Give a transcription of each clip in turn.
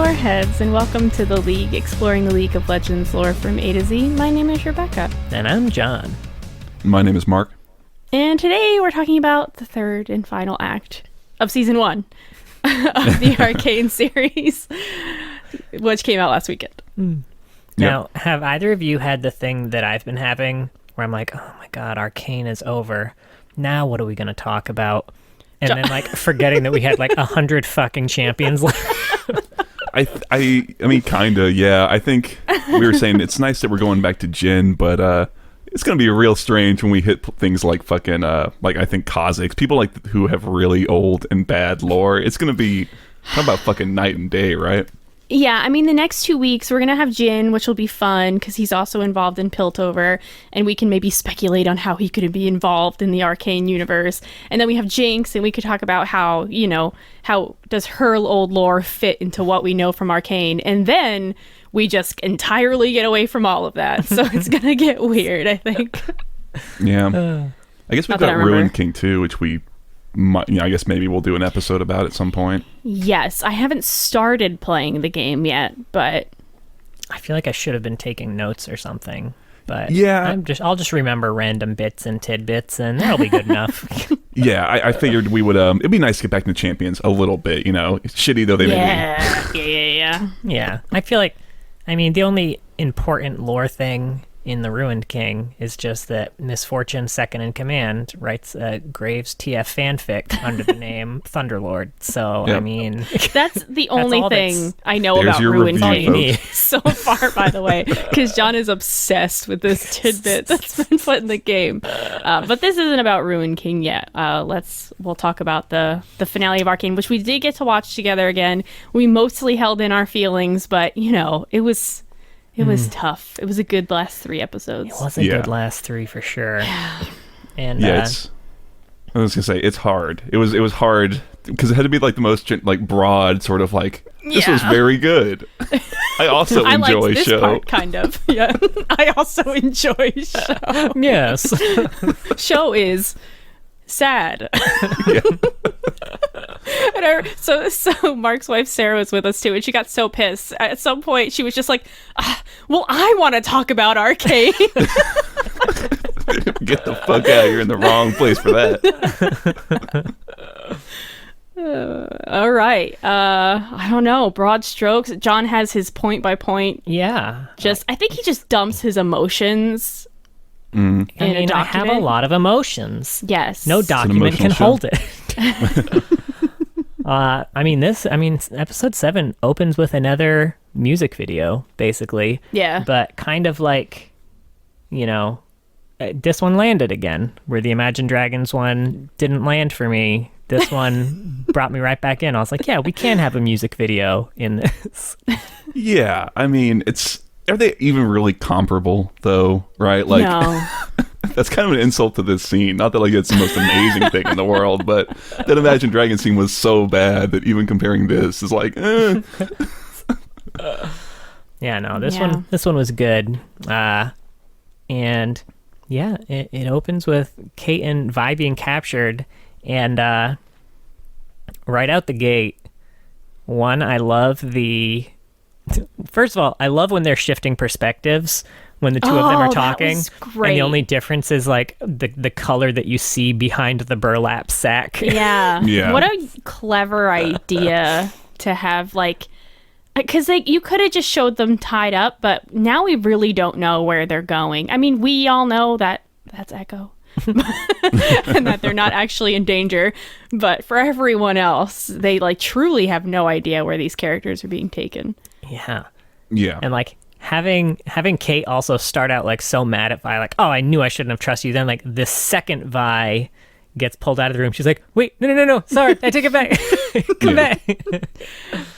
lore heads, and welcome to The League, exploring the League of Legends lore from A to Z. My name is Rebecca. And I'm John. My name is Mark. And today we're talking about the third and final act of Season 1 of the Arcane series, which came out last weekend. Now, have either of you had the thing that I've been having, where I'm like, oh my god, Arcane is over. Now what are we going to talk about? And then, like, forgetting that we had, like, 100 fucking champions left. I mean, kind of, yeah. I think we were saying it's nice that we're going back to Jin, but it's going to be real strange when we hit things like fucking, like, I think Kha'Zix. People like who have really old and bad lore. It's going to be, how about fucking night and day, right? Yeah, I mean, the next 2 weeks, we're going to have Jin, which will be fun, because he's also involved in Piltover, and we can maybe speculate on how he could be involved in the Arcane universe. And then we have Jinx, and we could talk about how, you know, how does her old lore fit into what we know from Arcane. And then we just entirely get away from all of that. So it's going to get weird, I think. Yeah. I guess we've got Ruined King too, which we might, you know, I guess maybe we'll do an episode about at some point. Yes, I haven't started playing the game yet, but I feel like I should have been taking notes or something. But yeah, I'll just remember random bits and tidbits, and that'll be good enough. Yeah, I figured we would. It'd be nice to get back into Champions a little bit. You know, shitty though they may be. Yeah. Yeah, I feel like, I mean, the only important lore thing in the Ruined King is just that Misfortune Second in Command writes a Graves TF fanfic under the name Thunderlord. So, yep. I mean, that's the only thing I know about Ruined King so far, by the way, because John is obsessed with this tidbit that's been put in the game. But this isn't about Ruined King yet. We'll talk about the finale of Arcane, which we did get to watch together again. We mostly held in our feelings, but you know, it was tough. It was a good last 3 episodes. It was a good last 3 for sure. And I was gonna say it's hard. It was hard because it had to be like the most like broad sort of like this was very good. I also enjoy this show. Part, kind of. Yeah. I also enjoy show. Yes. Show is sad. So Mark's wife Sarah was with us too, and she got so pissed. At some point, she was just like, "Well, I want to talk about Arcane." Get the fuck out! You're in the wrong place for that. All right. I don't know. Broad strokes. John has his point by point. Yeah. I think he just dumps his emotions. I have a lot of emotions. Yes. No document can hold it. Episode 7 opens with another music video, basically. Yeah. But kind of like, you know, this one landed again, where the Imagine Dragons one didn't land for me. This one brought me right back in. I was like, yeah, we can have a music video in this. Yeah, I mean, are they even really comparable, though, right? Like, no. That's kind of an insult to this scene. Not that like it's the most amazing thing in the world, but that Imagine Dragons scene was so bad that even comparing this is like, eh. This one was good. And yeah, it opens with Kate and Vi being captured, and right out the gate, I love first of all, I love when they're shifting perspectives when the two of them are talking. That was great. And the only difference is like the color that you see behind the burlap sack. Yeah. Yeah. What a clever idea to have, like, because you could have just showed them tied up, but now we really don't know where they're going. I mean, we all know that that's Ekko. And that they're not actually in danger, but for everyone else, they like truly have no idea where these characters are being taken. Yeah. And like having Kate also start out like so mad at Vi, like, oh, I knew I shouldn't have trusted you. Then like the second Vi gets pulled out of the room, she's like, wait, no, sorry, I take it back. Come back.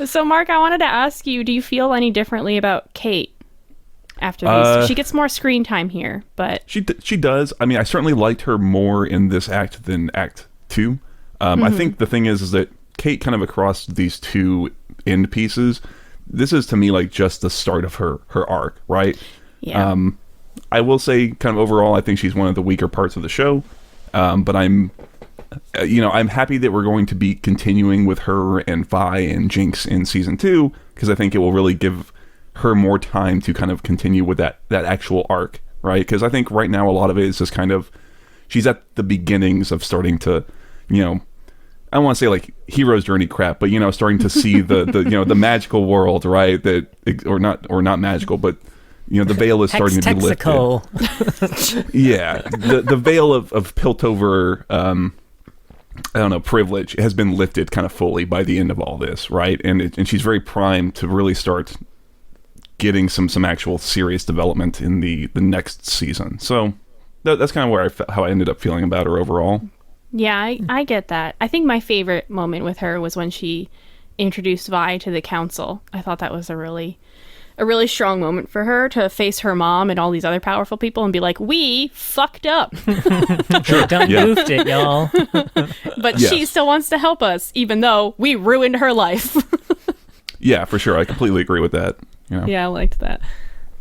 So Mark, I wanted to ask you, do you feel any differently about Kate after these? She gets more screen time here, but she does. I mean, I certainly liked her more in this act than Act 2. I think the thing is that Kate kind of across these 2 end pieces, this is to me like just the start of her arc, right? Yeah. I will say kind of overall, I think she's one of the weaker parts of the show, but I'm I'm happy that we're going to be continuing with her and Vi and Jinx in season 2, because I think it will really give her more time to kind of continue with that actual arc, right? Because I think right now a lot of it is just kind of, she's at the beginnings of starting to, I don't want to say like hero's journey crap, but starting to see the the magical world, right? That or not magical, but the veil is starting to be lifted. Yeah, the veil of Piltover, I don't know, privilege has been lifted kind of fully by the end of all this, right? And she's very primed to really start getting some actual serious development in the next season. So that's kind of how I ended up feeling about her overall. Yeah, I get that. I think my favorite moment with her was when she introduced Vi to the council. I thought that was a really strong moment for her to face her mom and all these other powerful people and be like, we fucked up. Sure. Done goofed it, y'all. But she still wants to help us, even though we ruined her life. Yeah, for sure. I completely agree with that. Yeah, I liked that.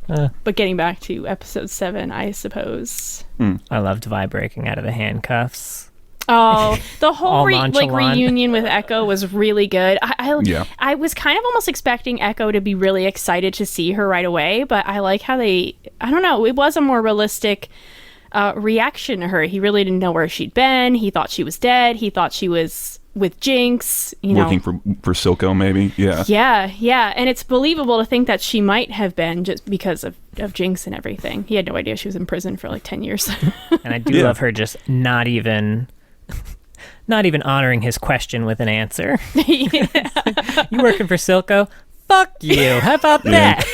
But getting back to episode 7, I suppose. I loved Vi breaking out of the handcuffs. Oh, the whole reunion with Ekko was really good. I was kind of almost expecting Ekko to be really excited to see her right away, but I like how I don't know, it was a more realistic reaction to her. He really didn't know where she'd been. He thought she was dead. He thought she was with Jinx, working for Silco, maybe. Yeah, and it's believable to think that she might have been just because of Jinx and everything. He had no idea she was in prison for like 10 years. And I do love her just not even honoring his question with an answer. You working for Silco? Fuck you. How about that?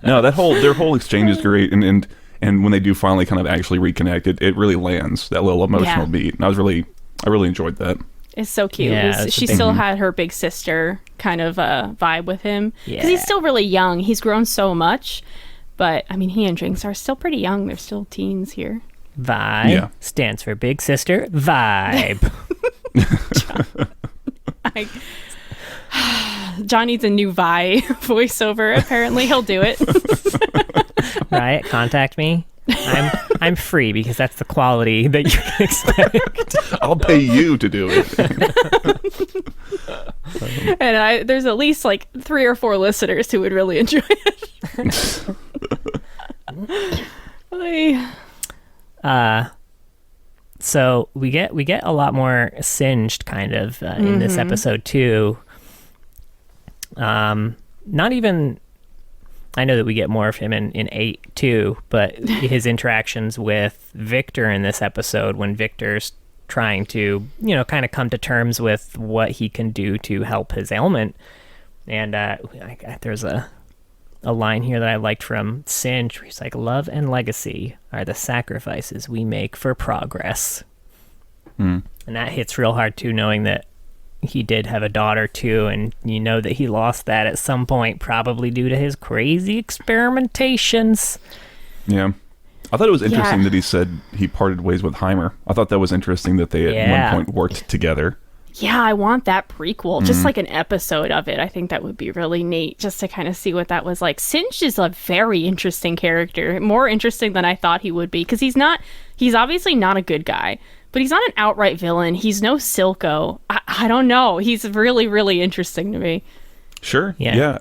No, their whole exchange is great, and when they do finally kind of actually reconnect, it really lands that little emotional beat. And I really enjoyed that. It's so cute. Yeah, she still had her big sister kind of vibe with him, because he's still really young. He's grown so much, but I mean, he and Jinx are still pretty young. They're still teens here. Vi stands for Big Sister Vibe. John needs a new Vi voiceover. Apparently, he'll do it. Right? Contact me. I'm free because that's the quality that you can expect. I'll pay you to do it. And there's at least like 3 or 4 listeners who would really enjoy it. So we get a lot more Singed kind of in this episode too. Not even, I know that we get more of him in 8 too, but his interactions with Victor in this episode, when Victor's trying to, kind of come to terms with what he can do to help his ailment. And there's a line here that I liked from Singed, where he's like, love and legacy are the sacrifices we make for progress. And that hits real hard too, knowing that he did have a daughter too, and that he lost that at some point, probably due to his crazy experimentations. Yeah. I thought it was interesting that he said he parted ways with Heimer. I thought that was interesting that they at one point worked together. Yeah, I want that prequel, just like an episode of it. I think that would be really neat, just to kind of see what that was like. Singed is a very interesting character, more interesting than I thought he would be, because he's obviously not a good guy, but he's not an outright villain. He's no Silco. I don't know. He's really, really interesting to me. Sure. Yeah.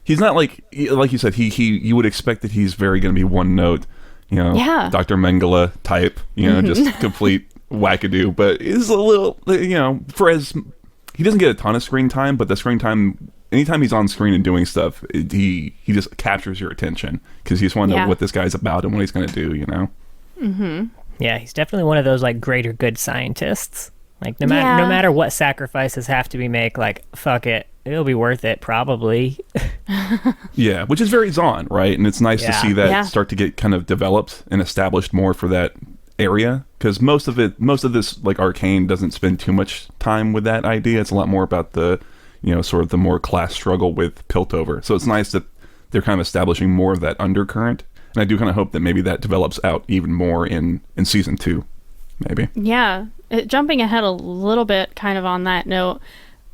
He's not like you said, you would expect that he's very going to be one note, Dr. Mengele type, just complete wackadoo, but is a little, he doesn't get a ton of screen time, but the screen time, anytime he's on screen and doing stuff, he just captures your attention, because you just want to know what this guy's about and what he's going to do, Yeah, he's definitely one of those like greater good scientists. Like no matter what sacrifices have to be made, like fuck it, it'll be worth it probably. Yeah, which is very Zahn, right? And it's nice to see that start to get kind of developed and established more for that area, because most of this like Arcane doesn't spend too much time with that idea. It's a lot more about the sort of the more class struggle with Piltover. So it's nice that they're kind of establishing more of that undercurrent, and I do kind of hope that maybe that develops out even more in season 2, maybe. Jumping ahead a little bit kind of on that note,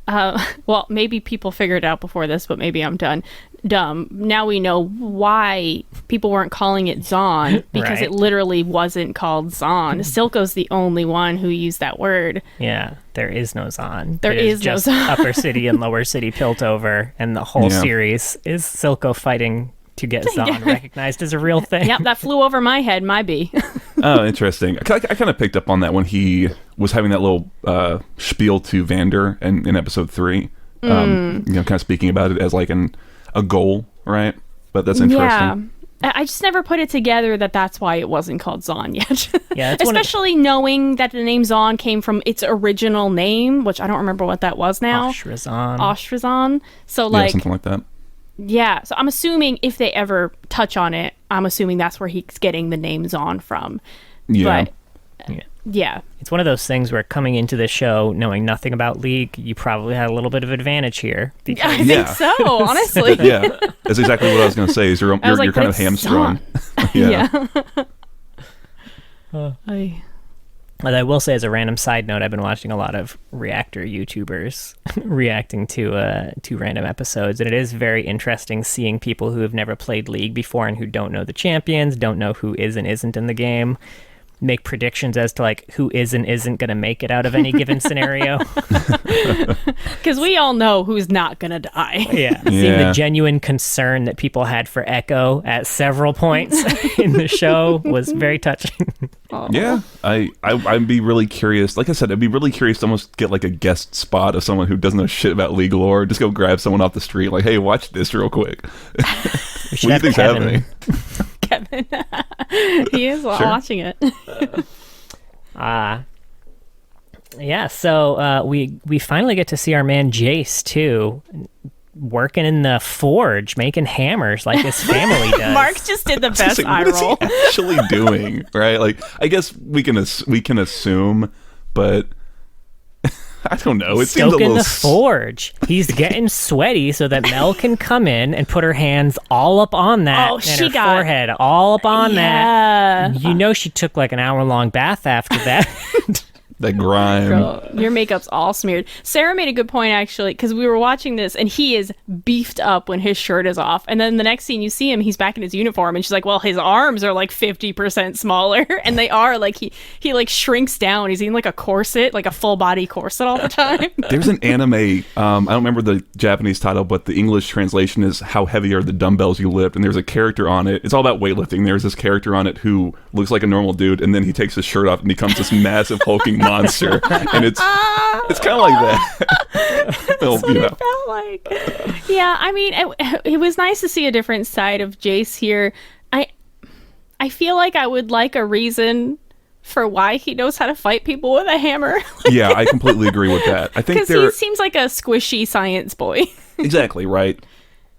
well, maybe people figured it out before this, but maybe I'm done. dumb. Now we know why people weren't calling it Zon, because it literally wasn't called Zon. Silco's the only one who used that word. Yeah, there is no Zon. There is just no Zon. Upper City and Lower City Piltover, and the whole series is Silco fighting to get Zon recognized as a real thing. Yep, that flew over my head, my B. Oh, interesting. I kind of picked up on that when he was having that little spiel to Vander in episode 3. Kind of speaking about it as like a goal, right? But that's interesting. Yeah. I just never put it together that that's why it wasn't called Zon yet. Yeah, especially knowing that the name Zon came from its original name, which I don't remember what that was now. Oshrazon. So like something like that. Yeah, so I'm assuming if they ever touch on it, I'm assuming that's where he's getting the name Zon from. Yeah. But, yeah. It's one of those things where coming into the show, knowing nothing about League, you probably had a little bit of advantage here. I think so, honestly. Yeah, that's exactly what I was going to say, is you're kind of hamstrung. Yeah. I will say, as a random side note, I've been watching a lot of reactor YouTubers reacting to random episodes, and it is very interesting seeing people who have never played League before and who don't know the champions, don't know who is and isn't in the game, make predictions as to like who is and isn't going to make it out of any given scenario. Because we all know who's not going to die. Yeah. Seeing the genuine concern that people had for Ekko at several points in the show was very touching. Yeah, I'd be really curious. Like I said, I'd be really curious to almost get like a guest spot of someone who doesn't know shit about League lore. Just go grab someone off the street, like, hey, watch this real quick. We should have Kevin. Kevin. He is watching it. Yeah, so we finally get to see our man Jace too, working in the forge, making hammers like his family does. Mark just did the best eye roll. What is he actually doing? Right? Like, I guess we can assume, but I don't know. It seems a little the forge. He's getting sweaty so that Mel can come in and put her hands all up on that, and her forehead all up on that. You know, she took like an hour-long bath after that. That grime. Girl, your makeup's all smeared. Sarah made a good point, actually, because we were watching this, and he is beefed up when his shirt is off. And then the next scene you see him, he's back in his uniform, and she's like, well, his arms are like 50% smaller. And they are, like, he like shrinks down. He's in like a corset, like a full body corset all the time. There's an anime, I don't remember the Japanese title, but the English translation is How Heavy Are the Dumbbells You Lift? And there's a character on it. It's all about weightlifting. There's this character on it who looks like a normal dude, and then he takes his shirt off and becomes this massive hulking monster, and it's kind of like that. That's what it felt like. Yeah, I mean, it was nice to see a different side of Jace here. I feel like I would like a reason for why he knows how to fight people with a hammer. Yeah, I completely agree with that. I think because he seems like a squishy science boy. Exactly right.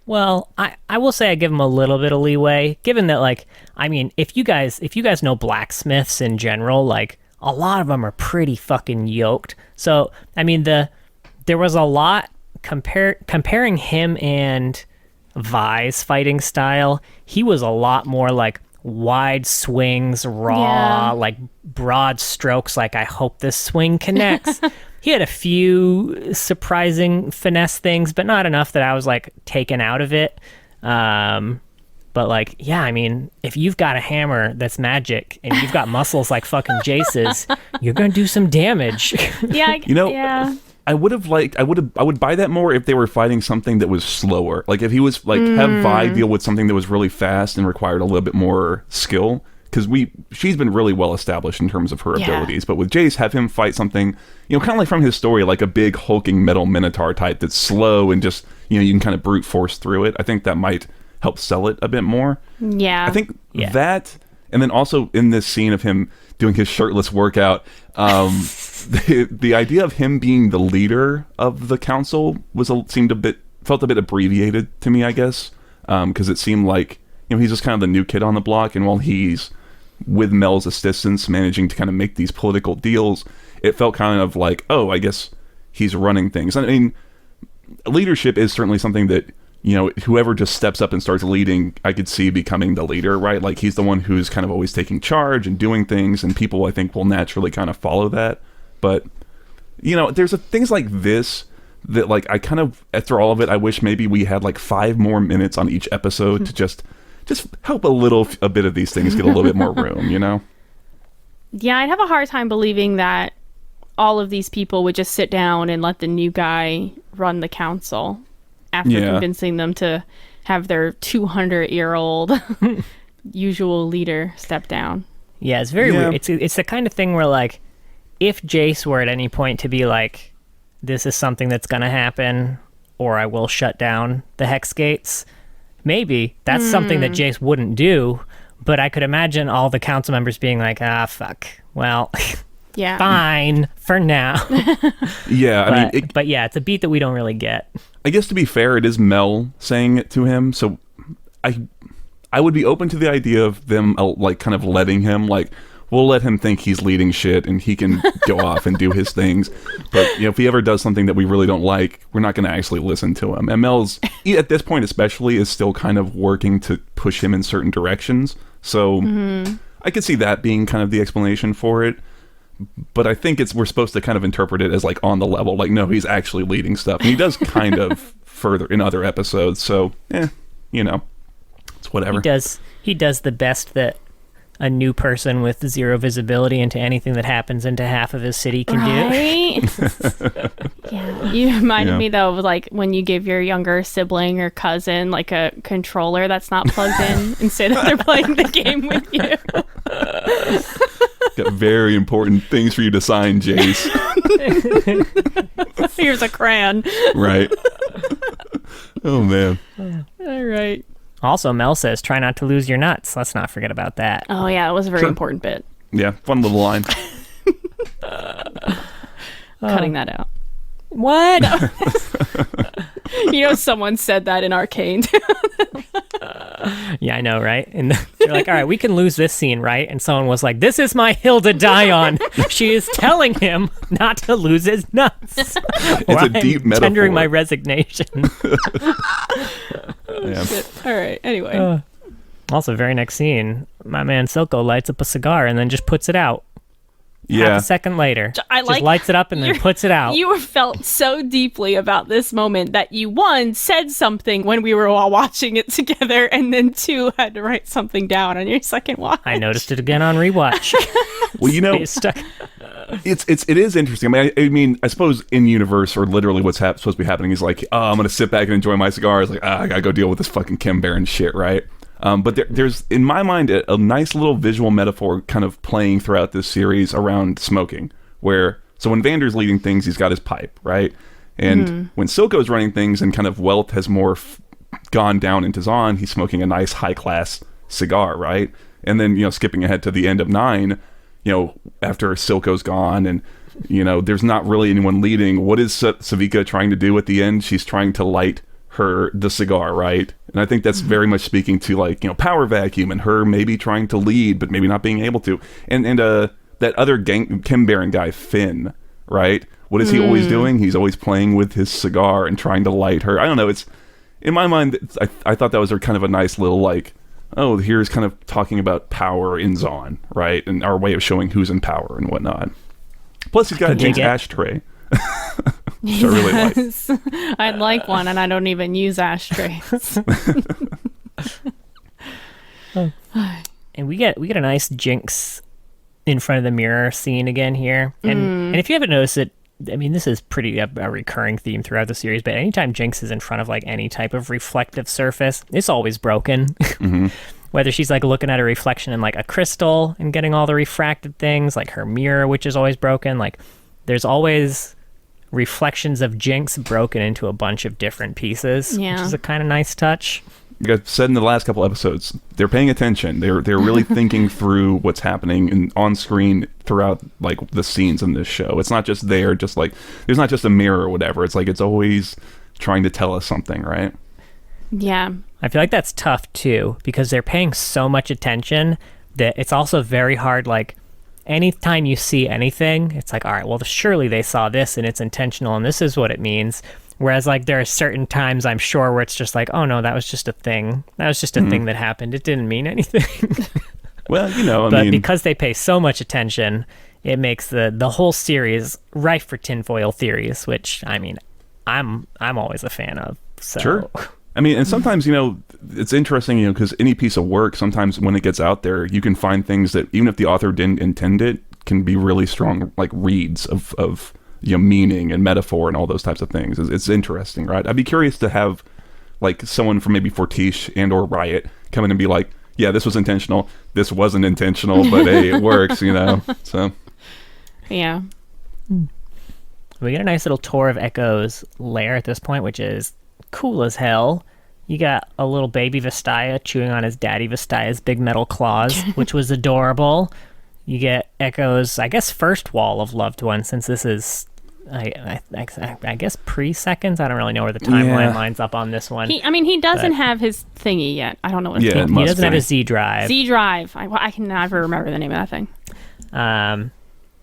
Well, I will say I give him a little bit of leeway, given that, like, I mean, if you guys know blacksmiths in general, like, a lot of them are pretty fucking yoked. So, I mean, there was a lot comparing him and Vi's fighting style. He was a lot more like wide swings, raw, like broad strokes. Like, I hope this swing connects. He had a few surprising finesse things, but not enough that I was like taken out of it. But like, yeah, I mean, if you've got a hammer that's magic and you've got muscles like fucking Jace's, you're gonna do some damage. Yeah, I would buy that more if they were fighting something that was slower. Like if he was like have Vi deal with something that was really fast and required a little bit more skill. Because she's been really well established in terms of her abilities, but with Jace, have him fight something, kind of like from his story, like a big hulking metal minotaur type that's slow and just, you can kind of brute force through it. I think that might help sell it a bit more. Yeah. I think that, and then also in this scene of him doing his shirtless workout, the idea of him being the leader of the council felt a bit abbreviated to me, I guess, because it seemed like, he's just kind of the new kid on the block, and while he's with Mel's assistance managing to kind of make these political deals, it felt kind of like, oh, I guess he's running things. I mean, leadership is certainly something that, whoever just steps up and starts leading, I could see becoming the leader, right? Like, he's the one who's kind of always taking charge and doing things, and people, I think, will naturally kind of follow that. But, there's things like this that like I kind of, after all of it, I wish maybe we had like 5 more minutes on each episode to just help a bit of these things get a little bit more room, you know? Yeah, I'd have a hard time believing that all of these people would just sit down and let the new guy run the council after convincing them to have their 200-year-old usual leader step down. Yeah, it's very weird. It's the kind of thing where, like, if Jace were at any point to be like, this is something that's going to happen, or I will shut down the Hex Gates, maybe that's something that Jace wouldn't do, but I could imagine all the council members being like, fuck, well, fine for now. Yeah, but yeah, it's a beat that we don't really get. I guess to be fair, it is Mel saying it to him, so I would be open to the idea of them like kind of letting him, like, we'll let him think he's leading shit and he can go off and do his things. But you know, if he ever does something that we really don't like, we're not going to actually listen to him. And Mel's, at this point especially, is still kind of working to push him in certain directions. So I could see that being kind of the explanation for it. But I think we're supposed to kind of interpret it as like on the level, like, no, he's actually leading stuff. And he does kind of further in other episodes. So, you know, it's whatever. He does the best that a new person with zero visibility into anything that happens into half of his city can do. Yeah, you reminded me though of like when you give your younger sibling or cousin like a controller that's not plugged in and say that they're playing the game with you. Got very important things for you to sign, Jace. Here's a crayon. Right. Oh man. All right. Also, Mel says, try not to lose your nuts. Let's not forget about that. Oh, yeah, it was a very important bit. Yeah, fun little line. Cutting that out. What? You know, someone said that in Arcane. Yeah, I know, right? And they're like, all right, we can lose this scene, right? And someone was like, this is my hill to die on. She is telling him not to lose his nuts. It's a deep metaphor. Tendering my resignation. Yeah. All right, anyway. Also, very next scene, my man Silco lights up a cigar and then just puts it out. Yeah. Half a second later, just lights it up and then puts it out. You felt so deeply about this moment that you, 1, said something when we were all watching it together, and then 2, had to write something down on your second watch. I noticed it again on rewatch. Well, you know, it is interesting. I mean, I suppose in universe, or literally what's supposed to be happening is like, oh, I'm going to sit back and enjoy my cigar. It's like, I got to go deal with this fucking Kim Baron shit, right? But there's, in my mind, a nice little visual metaphor kind of playing throughout this series around smoking, where, so when Vander's leading things, he's got his pipe, right? And when Silco's running things and kind of wealth has more gone down into Zon, he's smoking a nice high-class cigar, right? And then, you know, skipping ahead to the end of 9, you know, after Silco's gone and, you know, there's not really anyone leading, what is Savika trying to do at the end? She's trying to light the cigar, right? And I think that's very much speaking to, like, you know, power vacuum and her maybe trying to lead but maybe not being able to. And that other Kim Baron guy, Finn, right? What is he always doing? He's always playing with his cigar and trying to light her. I don't know, it's, in my mind, I thought that was kind of a nice little, like, oh, here's kind of talking about power in Zon, right? And our way of showing who's in power and whatnot. Plus he's got a Jinx ashtray. Which I really like. I'd like one, and I don't even use ashtrays. And we get a nice Jinx in front of the mirror scene again here. And if you haven't noticed it, I mean, this is pretty a recurring theme throughout the series, but anytime Jinx is in front of like any type of reflective surface, it's always broken. Whether she's like looking at a reflection in like a crystal and getting all the refracted things, like her mirror, which is always broken, like there's always reflections of Jinx broken into a bunch of different pieces, which is a kind of nice touch. Like I said in the last couple episodes, they're paying attention. They're really thinking through what's happening on screen throughout like the scenes in this show. It's not just there, just like there's not just a mirror or whatever. It's like it's always trying to tell us something, right? Yeah. I feel like that's tough too, because they're paying so much attention that it's also very hard, like anytime you see anything, it's like, all right, well, surely they saw this and it's intentional and this is what it means. Whereas, like, there are certain times, I'm sure, where it's just like, oh, no, that was just a thing. That was just a thing that happened. It didn't mean anything. Well, you know, but because they pay so much attention, it makes the whole series rife for tinfoil theories, which, I mean, I'm always a fan of. So. Sure. I mean, and sometimes, it's interesting, because any piece of work, sometimes when it gets out there, you can find things that, even if the author didn't intend it, can be really strong, like, reads of meaning and metaphor and all those types of things. It's interesting, right? I'd be curious to have, like, someone from maybe Fortiche and or Riot come in and be like, yeah, this was intentional, this wasn't intentional, but hey, it works, so. Yeah. We get a nice little tour of Ekko's lair at this point, which is cool as hell. You got a little baby Vestaya chewing on his daddy Vestaya's big metal claws, which was adorable. You get Ekko's, I guess, first wall of loved ones, since this is, I guess, pre-seconds. I don't really know where the timeline lines up on this one. He doesn't have his thingy yet. I don't know what he doesn't have his Z drive. Z drive. I can never remember the name of that thing.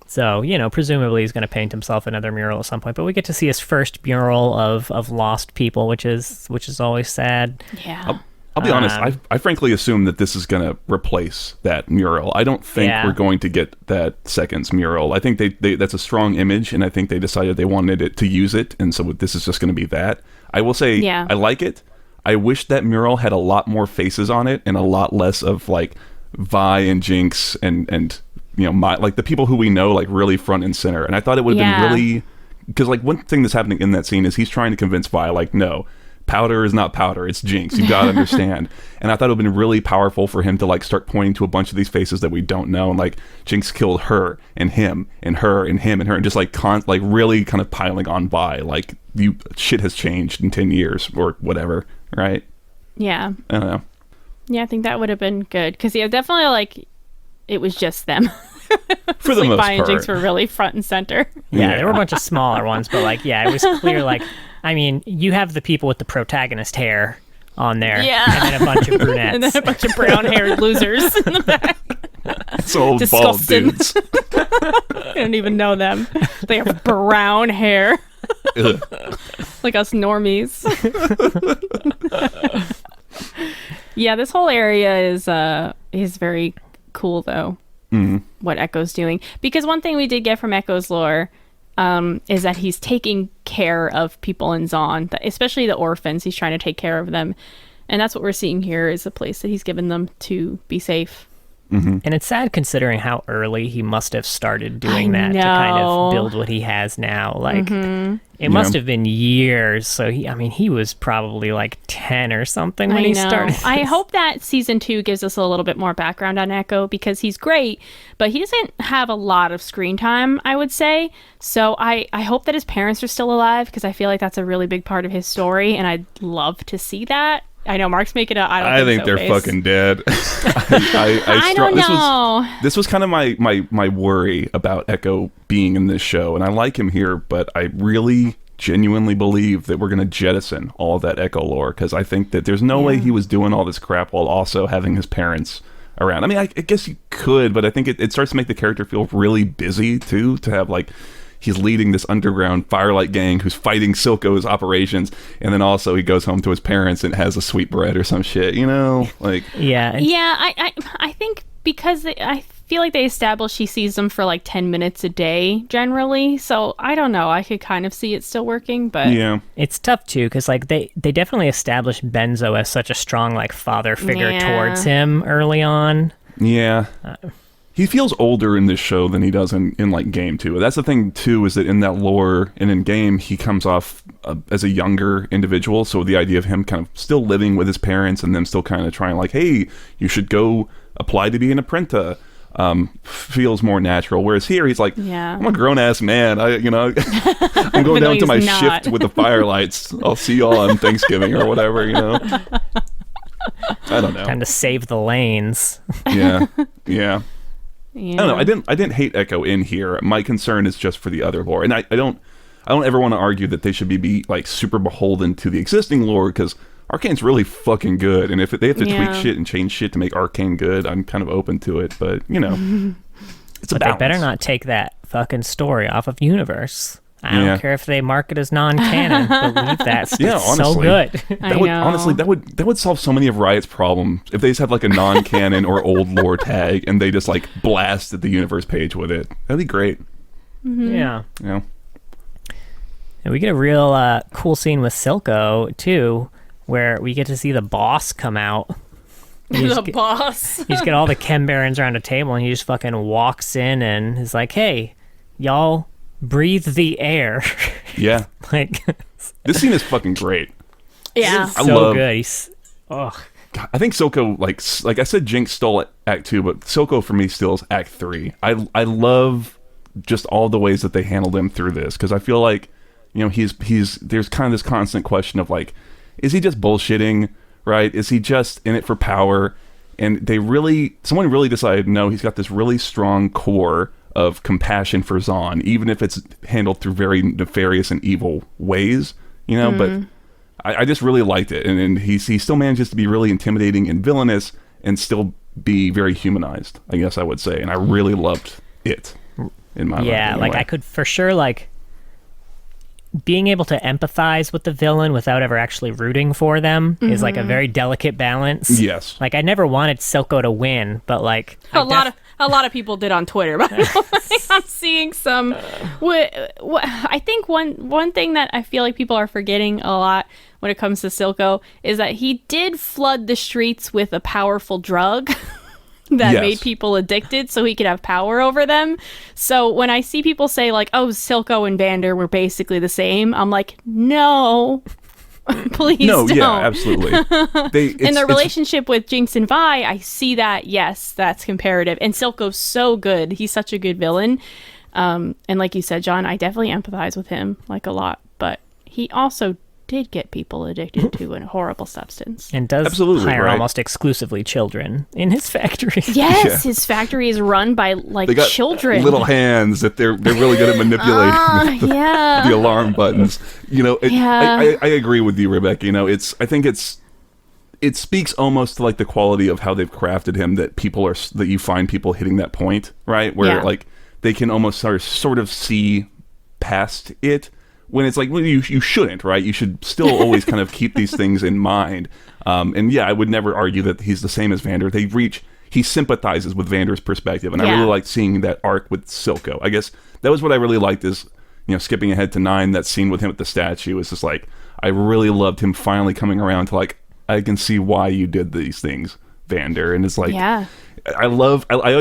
So, presumably he's going to paint himself another mural at some point. But we get to see his first mural of lost people, which is always sad. Yeah. I'll be honest, I frankly assume that this is going to replace that mural. I don't think we're going to get that Seconds mural. I think they that's a strong image, and I think they decided they wanted it to use it, and so this is just going to be that. I will say, I like it. I wish that mural had a lot more faces on it, and a lot less of, like, Vi and Jinx and like the people who we know, like, really front and center. And I thought it would have been really, because, like, one thing that's happening in that scene is he's trying to convince Vi, like, no, powder is not powder, it's Jinx, you gotta understand. And I thought it would have been really powerful for him to, like, start pointing to a bunch of these faces that we don't know, and, like, Jinx killed her and him and her and him and her, and just, like, really kind of piling on Vi, like, shit has changed in 10 years or whatever, right? Yeah. I don't know. Yeah, I think that would have been good, because definitely, like, it was just them. For the most Vi and part. Jinx were really front and center. Yeah, there were a bunch of smaller ones, but, like, it was clear, like, you have the people with the protagonist hair on there, and then a bunch of brunettes. And then a bunch of brown-haired losers in the back. It's old bald dudes. I don't even know them. They have brown hair. Like us normies. Yeah, this whole area is very cool, though. What Ekko's doing, because one thing we did get from Ekko's lore is that he's taking care of people in Zaun, especially the orphans. He's trying to take care of them, and that's what we're seeing here, is a place that he's given them to be safe. And it's sad considering how early he must have started doing that to kind of build what he has now. Like, it must have been years. So he was probably like 10 or something when he started. I hope that season 2 gives us a little bit more background on Ekko, because he's great, but he doesn't have a lot of screen time, I would say. So I hope that his parents are still alive, because I feel like that's a really big part of his story, and I'd love to see that. I know Mark's making a I think they're fucking dead. I don't know. This was kind of my worry about Ekko being in this show, and I like him here, but I really genuinely believe that we're going to jettison all of that Ekko lore, because I think that there's no way he was doing all this crap while also having his parents around. I mean, I guess you could, but I think it starts to make the character feel really busy too, to have, like, he's leading this underground Firelight gang who's fighting Silco's operations, and then also he goes home to his parents and has a sweetbread or some shit, like. I think because I feel like they established he sees them for like 10 minutes a day generally, so I don't know, I could kind of see it still working, but it's tough too, because like they definitely established Benzo as such a strong, like, father figure towards him early on. He feels older in this show than he does in like game 2. That's the thing too, is that in that lore and in game he comes off as a younger individual, so the idea of him kind of still living with his parents and them still kind of trying, like, hey, you should go apply to be an apprentice, feels more natural, whereas here he's like, I'm a grown-ass man, I'm going down to my shift with the Firelights, I'll see y'all on Thanksgiving or whatever, I don't know, time to save the lanes. I don't know. I didn't hate Ekko in here. My concern is just for the other lore, and I don't ever want to argue that they should be like super beholden to the existing lore, because Arcane's really fucking good, and if they have to tweak shit and change shit to make Arcane good, I'm kind of open to it. But it's a balance. They better not take that fucking story off of Universe. I don't care if they mark it as non-canon. Believe that. It's so good. That would solve so many of Riot's problems if they just had like a non-canon or old lore tag and they just like blasted the Universe page with it. That'd be great. Yeah. And we get a real cool scene with Silco, too, where we get to see the boss come out. Boss. You just get all the Chem Barons around a table, and he just fucking walks in and is like, hey, y'all breathe the air. Yeah. Like, this scene is fucking great. Yeah. So good. God, I think Silco, like I said, Jinx stole Act 2, but Silco for me steals Act 3. I love just all the ways that they handled him through this, because I feel like, you know, he's there's kind of this constant question of like, is he just bullshitting, right? Is he just in it for power? And someone really decided, no, he's got this really strong core of compassion for Zahn, even if it's handled through very nefarious and evil ways, you know. But I just really liked it, and he still manages to be really intimidating and villainous and still be very humanized, I guess I would say. And I really loved it in my life. Yeah, like I could for sure, like, being able to empathize with the villain without ever actually rooting for them is like a very delicate balance. Yes. Like, I never wanted Silco to win, but like a lot of people did on Twitter. But I'm seeing some. I think one thing that I feel like people are forgetting a lot when it comes to Silco is that he did flood the streets with a powerful drug that made people addicted so he could have power over them. So when I see people say like, oh, Silco and Vander were basically the same, I'm like, no. Please don't. Yeah, absolutely. In their relationship with Jinx and Vi, I see that, yes, that's comparative. And Silco's so good. He's such a good villain. And like you said, John, I definitely empathize with him like a lot. But he also did get people addicted to a horrible substance. And does hire almost exclusively children in his factory. Yes, his factory is run by like they got children. Little hands that they're really good at manipulating the alarm buttons. You know, I agree with you, Rebecca. You know, I think it speaks almost to like the quality of how they've crafted him, that you find people hitting that point, right? Where like they can almost sort of see past it. When it's like, well, you shouldn't, right? You should still always kind of keep these things in mind. And yeah, I would never argue that he's the same as Vander. He sympathizes with Vander's perspective, and I really liked seeing that arc with Silco. I guess that was what I really liked is, you know, skipping ahead to 9, that scene with him at the statue is just like, I really loved him finally coming around to like, I can see why you did these things, Vander. And it's like, I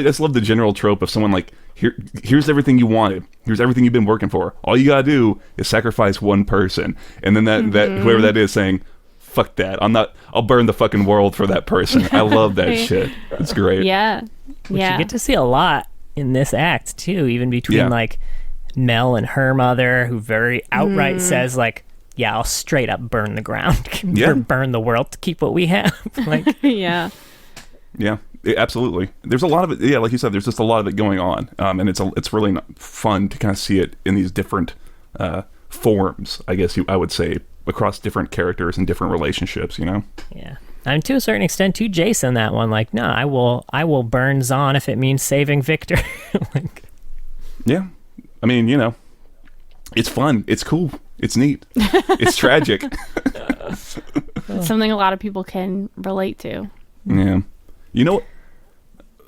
just love the general trope of someone like, here's everything you wanted. Here's everything you've been working for. All you gotta do is sacrifice one person, and then that whoever that is saying, "Fuck that! I'll burn the fucking world for that person." I love that shit. It's great. Yeah, Which you get to see a lot in this act too, even between like Mel and her mother, who very outright says like, "Yeah, I'll straight up burn the ground, or burn the world to keep what we have." Like, yeah. Absolutely. There's a lot of it. Yeah, like you said, there's just a lot of it going on, and it's really fun to kind of see it in these different forms. I guess I would say across different characters and different relationships. You know. Yeah, and to a certain extent, too, Jason. That one, like, no, I will burn Zahn if it means saving Victor. Like, yeah, I mean, you know, it's fun. It's cool. It's neat. It's tragic. It's something a lot of people can relate to. Yeah. You know.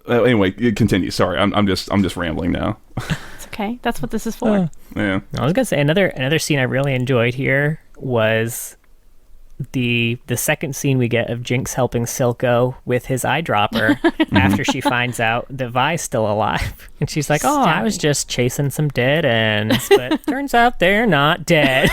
Anyway, continue. Sorry, I'm just rambling now. It's okay. That's what this is for. Yeah. I was gonna say another scene I really enjoyed here was the second scene we get of Jinx helping Silco with his eyedropper after she finds out that Vi's still alive, and she's like, "Oh, I was just chasing some dead ends, but turns out they're not dead."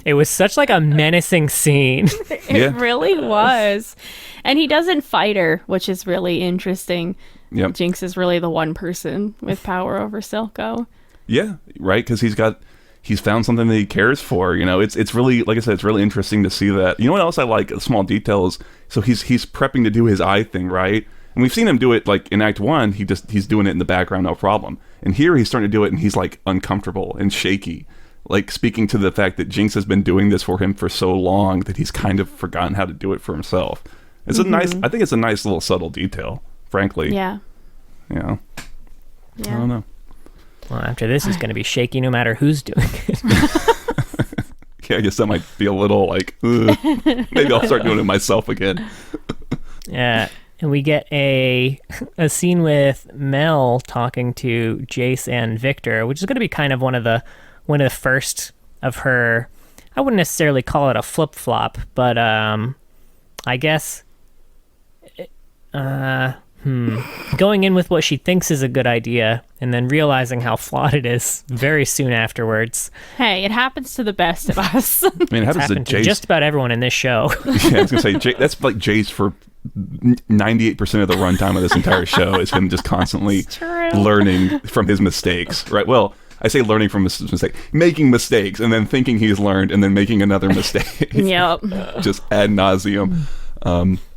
It was such like a menacing scene. It really was. And he doesn't fight her, which is really interesting. Yep. Jinx is really the one person with power over Silco. Yeah, right, because he's found something that he cares for. You know, it's really, like I said, it's really interesting to see that. You know what else I like? A small detail is, so he's prepping to do his eye thing, right? And we've seen him do it like in Act 1. He's doing it in the background, no problem. And here he's starting to do it, and he's like uncomfortable and shaky, like speaking to the fact that Jinx has been doing this for him for so long that he's kind of forgotten how to do it for himself. It's I think it's a nice little subtle detail, frankly. Yeah. You know? Yeah. I don't know. Well, after this, he's going to be shaky no matter who's doing it. Yeah, I guess that might be a little like, maybe I'll start doing it myself again. Yeah, and we get a scene with Mel talking to Jace and Victor, which is going to be kind of one of the one of the first of her, I wouldn't necessarily call it a flip-flop, but I guess going in with what she thinks is a good idea and then realizing how flawed it is very soon afterwards. Hey, it happens to the best of us. I mean, it happens to Jace. Just about everyone in this show. Yeah, I was going to say, that's like Jace for 98% of the runtime of this entire show is him just constantly learning from his mistakes, right? Well, I say learning from his mistake, making mistakes, and then thinking he's learned, and then making another mistake. Yep. Just ad nauseum.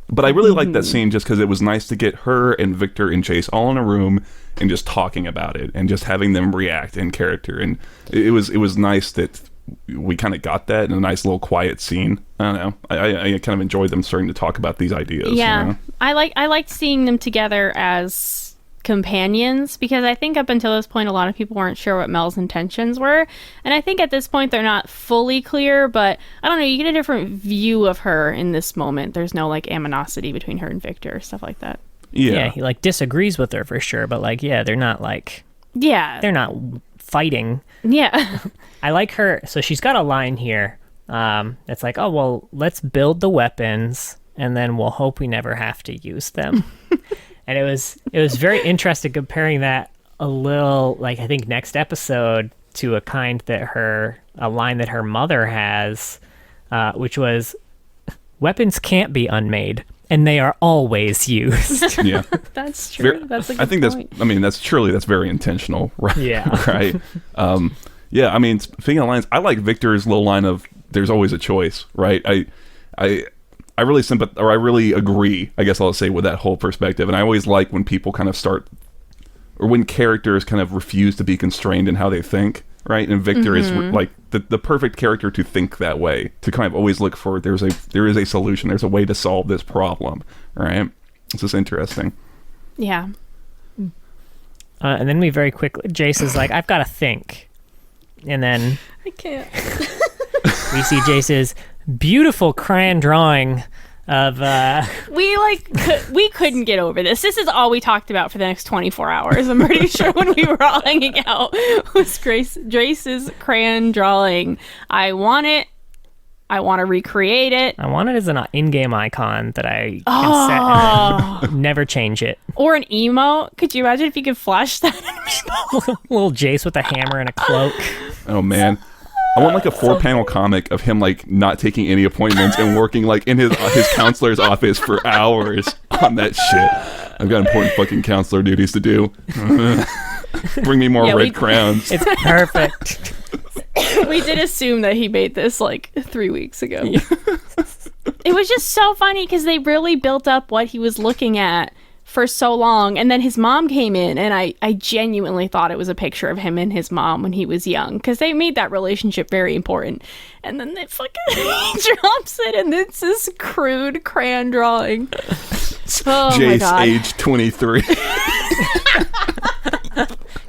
But I really liked that scene just because it was nice to get her and Victor and Chase all in a room and just talking about it and just having them react in character. And it was nice that we kind of got that in a nice little quiet scene. I don't know. I kind of enjoyed them starting to talk about these ideas. Yeah, you know? I liked seeing them together as companions, because I think up until this point a lot of people weren't sure what Mel's intentions were, and I think at this point they're not fully clear, but I don't know, you get a different view of her in this moment. There's no like animosity between her and Victor, stuff like that. Yeah, he like disagrees with her for sure, but like they're not like they're not fighting. Yeah. I like her, so she's got a line here it's like, oh well, let's build the weapons and then we'll hope we never have to use them. And it was very interesting comparing that a little, like I think next episode, to a line that her mother has, which was, weapons can't be unmade, and they are always used. Yeah, that's true. That's a good point. That's very intentional, right? Yeah, right. Yeah, I mean, speaking of lines, I like Victor's little line of "There's always a choice," right? I really agree, I guess I'll say, with that whole perspective. And I always like when people kind of start, or when characters kind of refuse to be constrained in how they think, right? And Victor is like the perfect character to think that way, to kind of always look for there is a solution, there's a way to solve this problem, right? It's just interesting. Yeah. And then we very quickly, Jace is like, I've got to think. And then I can't. We see Jace's beautiful crayon drawing of we couldn't get over this. This is all we talked about for the next 24 hours. I'm pretty sure when we were all hanging out was Jace's crayon drawing. I want it. I want to recreate it. I want it as an in-game icon that I can set and never change it. Or an emote. Could you imagine if you could flash that in an emote? Little Jace with a hammer and a cloak. Oh man, I want like a 4-panel comic of him like not taking any appointments and working like in his counselor's office for hours on that shit. I've got important fucking counselor duties to do. Bring me more red crowns. It's perfect. We did assume that he made this like 3 weeks ago. Yeah. It was just so funny because they really built up what he was looking at for so long, and then his mom came in, and I genuinely thought it was a picture of him and his mom when he was young, because they made that relationship very important. And then they fucking he drops it, and it's this crude crayon drawing. Oh, Jace, my God. age 23.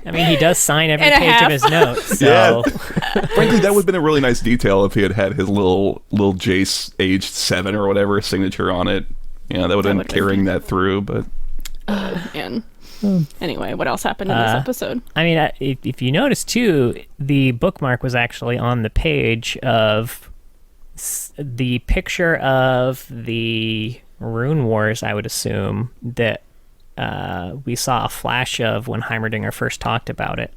I mean, he does sign every page of his notes. So. Yeah. Frankly, that would have been a really nice detail if he had his little Jace, age 7 or whatever, signature on it. Yeah, that would have been carrying that through, but... Man. Anyway, what else happened in this episode? I mean, if you notice, too, the bookmark was actually on the page of the picture of the Rune Wars, I would assume, that we saw a flash of when Heimerdinger first talked about it.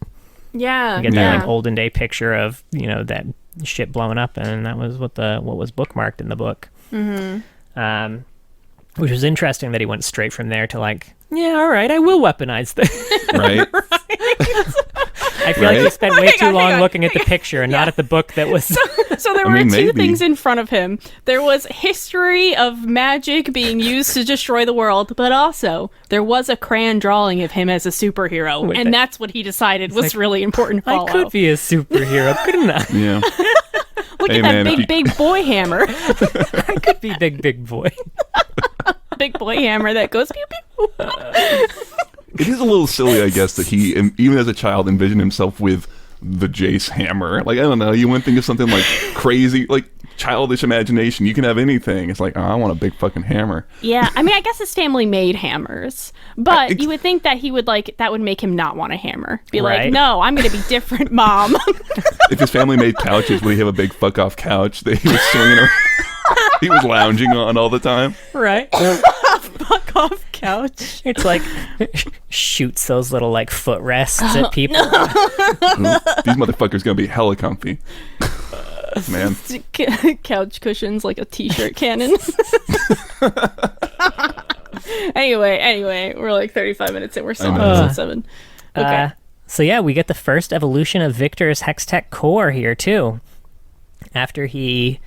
Yeah. You get that like olden day picture of, that shit blowing up, and that was what was bookmarked in the book. Mm-hmm. Which was interesting that he went straight from there to like, yeah, all right, I will weaponize this. Right. I feel like he spent way too long looking at the picture and not at the book that was... So there were two things in front of him. There was history of magic being used to destroy the world, but also there was a crayon drawing of him as a superhero, and that's what he decided was really important. I could be a superhero, couldn't I? Yeah. Look at that big boy hammer. I could be big boy. Big boy hammer that goes pew pew. It is a little silly, I guess, that he, even as a child, envisioned himself with the Jace hammer. Like, I don't know, you wouldn't think of something like crazy. Like, childish imagination. You can have anything. It's like, oh, I want a big fucking hammer. Yeah, I mean, I guess his family made hammers, but you would think that he would that would make him not want a hammer. Be like, no, I'm going to be different, Mom. If his family made couches, would he have a big fuck off couch that he was swinging around? He was lounging on all the time. Right. Fuck off couch. It's like shoots those little like footrests at people. These motherfuckers gonna be hella comfy. Man. Couch cushions like a t-shirt cannon. Anyway, we're like 35 minutes in. We're still on episode 7. Okay. So yeah, we get the first evolution of Victor's Hextech core here too. After he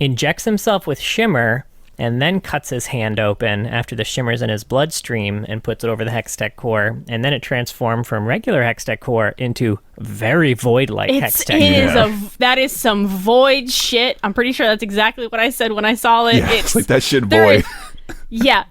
injects himself with Shimmer and then cuts his hand open after the Shimmer's in his bloodstream and puts it over the Hextech core, and then it transformed from regular Hextech core into very Void-like Hextech. That is some Void shit. I'm pretty sure that's exactly what I said when I saw it. Yeah, it's like that shit Void. Yeah,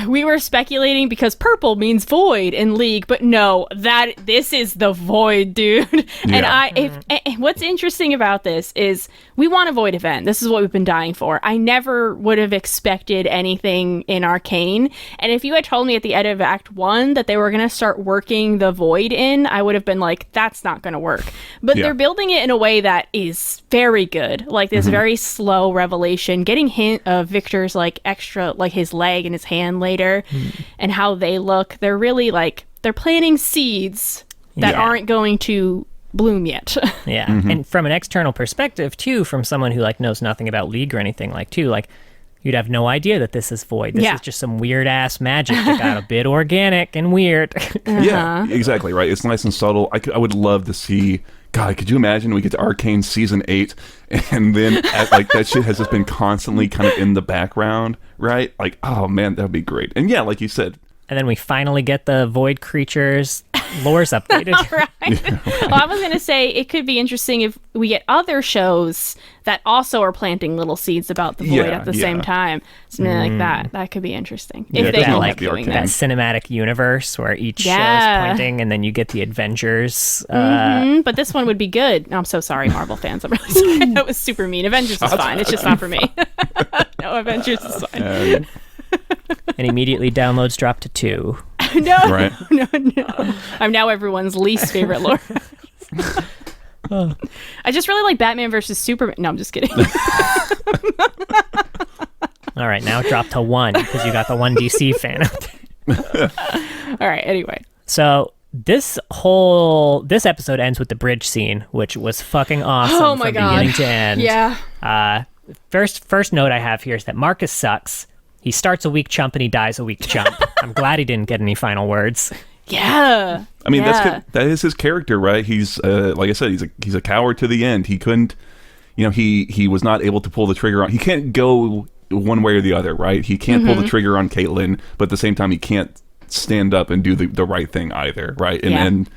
we were speculating because purple means void in League, but no, this is the Void, dude. Yeah. And what's interesting about this is we want a Void event. This is what we've been dying for. I never would have expected anything in Arcane, and if you had told me at the end of Act 1 that they were going to start working the Void in, I would have been like, that's not going to work. But they're building it in a way that is very good. Like this very slow revelation, getting hint of Victor's like extra, like his leg and his hand later and how they look. They're really they're planting seeds that aren't going to bloom yet. Yeah. And from an external perspective too, from someone who knows nothing about League or anything, you'd have no idea that this is Void. This is just some weird ass magic that got a bit organic and weird. Yeah, exactly right. It's nice and subtle. I would love to see. God, could you imagine we get to Arcane Season 8 and then that shit has just been constantly kind of in the background, right? Like, oh man, that would be great. And yeah, like you said. And then we finally get the Void creatures lore's updated. Right. Yeah, right. Well, I was going to say it could be interesting if we get other shows that also are planting little seeds about the Void at the same time. Something like that. That could be interesting. If they end up doing that cinematic universe where each show is planting and then you get the Avengers. But this one would be good. I'm so sorry, Marvel fans. I'm really sorry. That was super mean. Avengers is fine. It's just not for me. No, Avengers is fine. And immediately downloads drop to 2. No. I'm now everyone's least favorite lore. I just really like Batman versus Superman. No, I'm just kidding. All right, now drop to 1 because you got the one DC fan out there. All right, anyway. So this episode ends with the bridge scene, which was fucking awesome from beginning to end. Yeah. First note I have here is that Marcus sucks. He starts a weak chump and he dies a weak chump. I'm glad he didn't get any final words. Yeah. I mean, that is his character, right? He's like I said, he's a coward to the end. He couldn't, he was not able to pull the trigger on. He can't go one way or the other, right? He can't pull the trigger on Caitlyn, but at the same time, he can't stand up and do the right thing either, right? And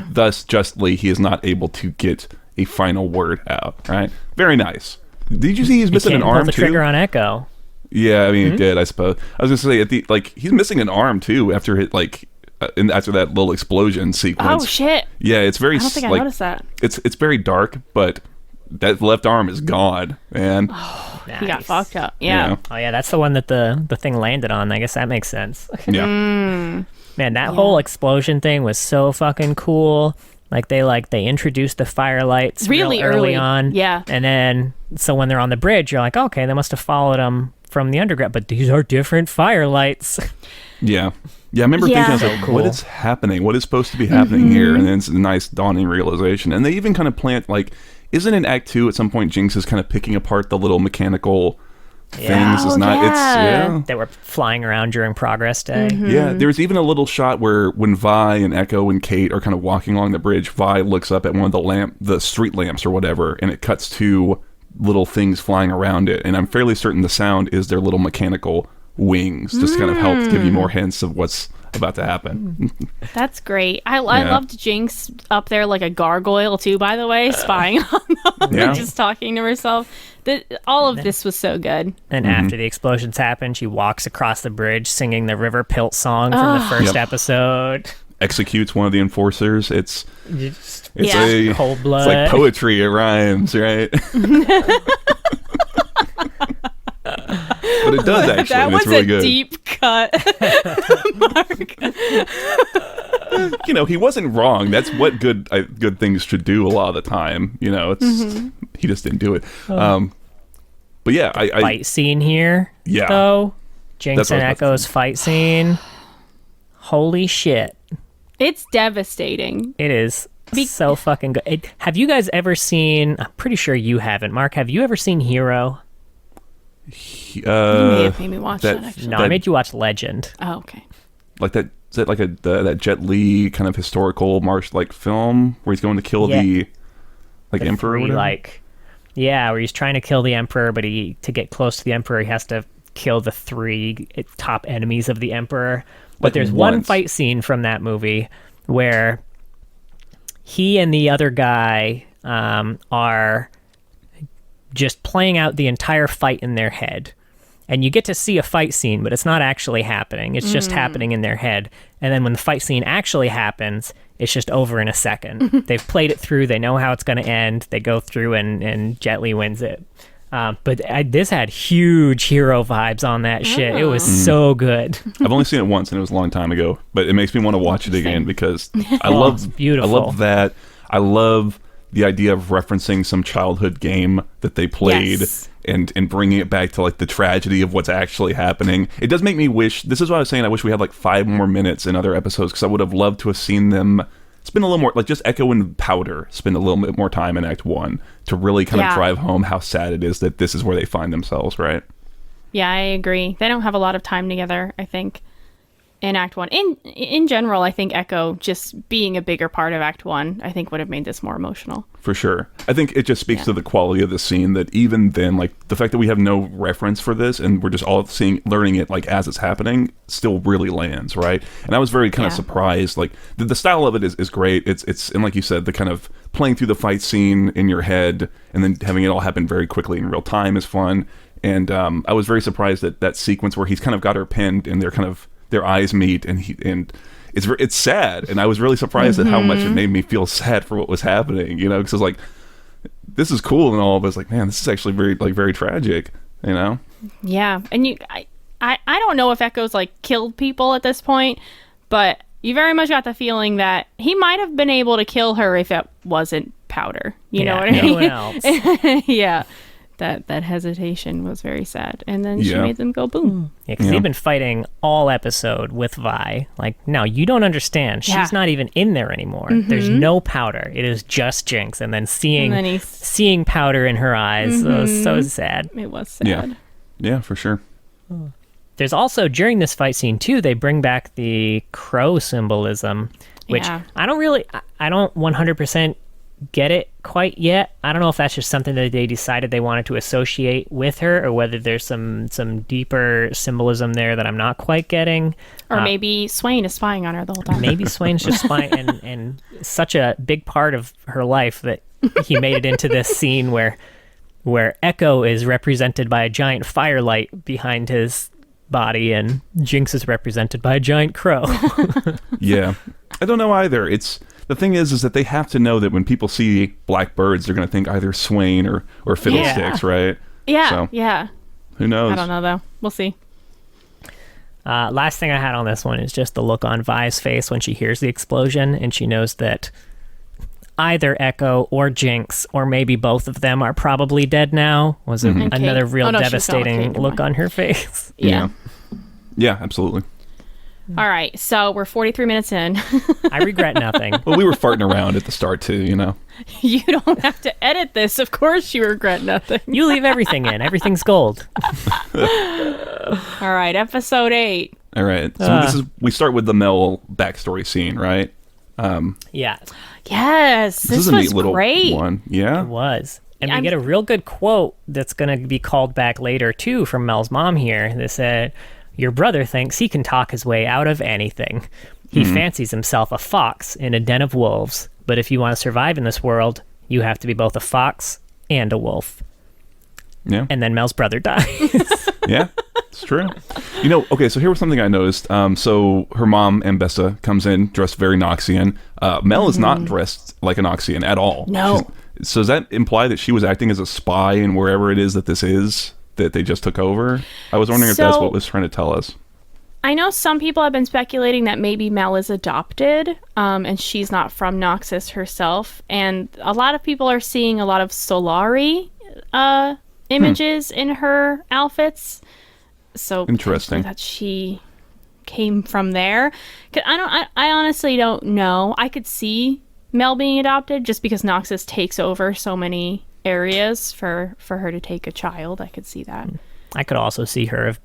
thus, justly, he is not able to get a final word out, right? Very nice. Did you see he's missing an arm too? Pull the trigger on Ekko. Yeah, I mean, he did, I suppose. I was going to say, he's missing an arm, too, after after that little explosion sequence. Oh, shit. Yeah, it's very... I don't think I noticed that. It's very dark, but that left arm is gone, man. Oh, nice. He got fucked up. Yeah. Oh, yeah, that's the one that the thing landed on. I guess that makes sense. Yeah. Man, that whole explosion thing was so fucking cool. They introduced the firelights really early on. Yeah. And then, so when they're on the bridge, you're like, okay, they must have followed them from the underground, but these are different firelights. Yeah. Yeah, I remember thinking, I was like, what is happening? What is supposed to be happening here? And then it's a nice dawning realization. And they even kind of plant, isn't in Act 2 at some point Jinx is kind of picking apart the little mechanical things? They were flying around during Progress Day. Yeah, there's even a little shot where when Vi and Ekko and Kate are kind of walking along the bridge, Vi looks up at one of the street lamps or whatever, and it cuts to little things flying around it, and I'm fairly certain the sound is their little mechanical wings, just to kind of help give you more hints of what's about to happen. That's great. I loved Jinx up there like a gargoyle too, by the way, spying on them and just talking to herself. All of this was so good. And after the explosions happen, she walks across the bridge singing the River Pilt song from the first episode. Executes one of the enforcers. It's a cold blood. It's like poetry. It rhymes, right? but it does actually. That was it's really a good. deep cut, Mark. He wasn't wrong. That's what good things should do a lot of the time. It's he just didn't do it. But yeah, fight scene here. Yeah, though Jinx and Ekko's fight scene. Holy shit! It's devastating. It is so fucking good. Have you guys ever seen? I'm pretty sure you haven't, Mark. Have you ever seen Hero? You may have made me watch that actually. No, I made you watch Legend. Oh, okay. Like that. Is that like that Jet Li kind of historical film where he's going to kill the emperor? Or where he's trying to kill the emperor, but to get close to the emperor, he has to kill the 3 top enemies of the emperor. But there's one fight scene from that movie where he and the other guy are just playing out the entire fight in their head. And you get to see a fight scene, but it's not actually happening. It's just happening in their head. And then when the fight scene actually happens, it's just over in a second. They've played it through. They know how it's going to end. They go through and Jet Li wins it. But this had huge Hero vibes on that shit. It was so good. I've only seen it once, and it was a long time ago. But it makes me want to watch it again because I love beautiful. I love that. I love the idea of referencing some childhood game that they played and bringing it back to like the tragedy of what's actually happening. It does make me wish. This is what I was saying. I wish we had like 5 more minutes in other episodes because I would have loved to have seen them spend a little more, like just Ekko and Powder spend a little bit more time in Act 1 to really kind of drive home how sad it is that this is where they find themselves, right? Yeah, I agree. They don't have a lot of time together, I think, in Act 1. In general, I think Ekko just being a bigger part of Act 1, I think would have made this more emotional. For sure. I think it just speaks to the quality of the scene that even then, like, the fact that we have no reference for this and we're just all learning it, like, as it's happening, still really lands, right? And I was very kind of surprised. Like, the style of it is great. It's and like you said, the kind of playing through the fight scene in your head and then having it all happen very quickly in real time is fun. And I was very surprised at that sequence where he's kind of got her pinned and their eyes meet and it's sad, and I was really surprised at how much it made me feel sad for what was happening, because I was like, this is cool and all, but it's like, man, this is actually very tragic, Yeah, and I don't know if Ekko's like killed people at this point, but you very much got the feeling that he might have been able to kill her if it wasn't Powder. You know what I mean? No one else. Yeah. That hesitation was very sad. And then she made them go boom. Yeah, because they've been fighting all episode with Vi. Like, no, you don't understand. She's not even in there anymore. There's no Powder. It is just Jinx. And then seeing Powder in her eyes was so sad. It was sad. Yeah, for sure. There's also, during this fight scene, too, they bring back the crow symbolism, which I don't 100% get it quite yet. I don't know if that's just something that they decided they wanted to associate with her, or whether there's some deeper symbolism there that I'm not quite getting. Or maybe Swain is spying on her the whole time. Maybe Swain's just spying, and such a big part of her life that he made it into this scene where Ekko is represented by a giant firelight behind his body, and Jinx is represented by a giant crow. Yeah, I don't know either. The thing is that they have to know that when people see black birds, they're going to think either Swain or Fiddlesticks, right? Yeah, so, yeah. Who knows? I don't know, though. We'll see. Last thing I had on this one is just the look on Vi's face when she hears the explosion, and she knows that either Ekko or Jinx, or maybe both of them, are probably dead now. Was another real devastating look on her face. Yeah. Yeah, absolutely. All right, so we're 43 minutes in. I regret nothing. Well, we were farting around at the start too, You don't have to edit this. Of course you regret nothing. You leave everything in. Everything's gold. All right, episode 8. All right, so we start with the Mel backstory scene, right? Yeah. Yes, this is a neat was great. Little one. Yeah, it was. And we get a real good quote that's going to be called back later, too, from Mel's mom here. They said, "Your brother thinks he can talk his way out of anything. He fancies himself a fox in a den of wolves. But if you want to survive in this world, you have to be both a fox and a wolf." Yeah. And then Mel's brother dies. Yeah, it's true. Okay, so here was something I noticed. So her mom, Ambessa, comes in dressed very Noxian. Mel is not dressed like a Noxian at all. No. So does that imply that she was acting as a spy in wherever it is that this is? that they just took over? I was wondering if that's what was trying to tell us. I know some people have been speculating that maybe Mel is adopted, and she's not from Noxus herself. And a lot of people are seeing a lot of Solari images in her outfits. So interesting that she came from there. I honestly don't know. I could see Mel being adopted just because Noxus takes over so many areas for her to take a child. I could see that. I could also see her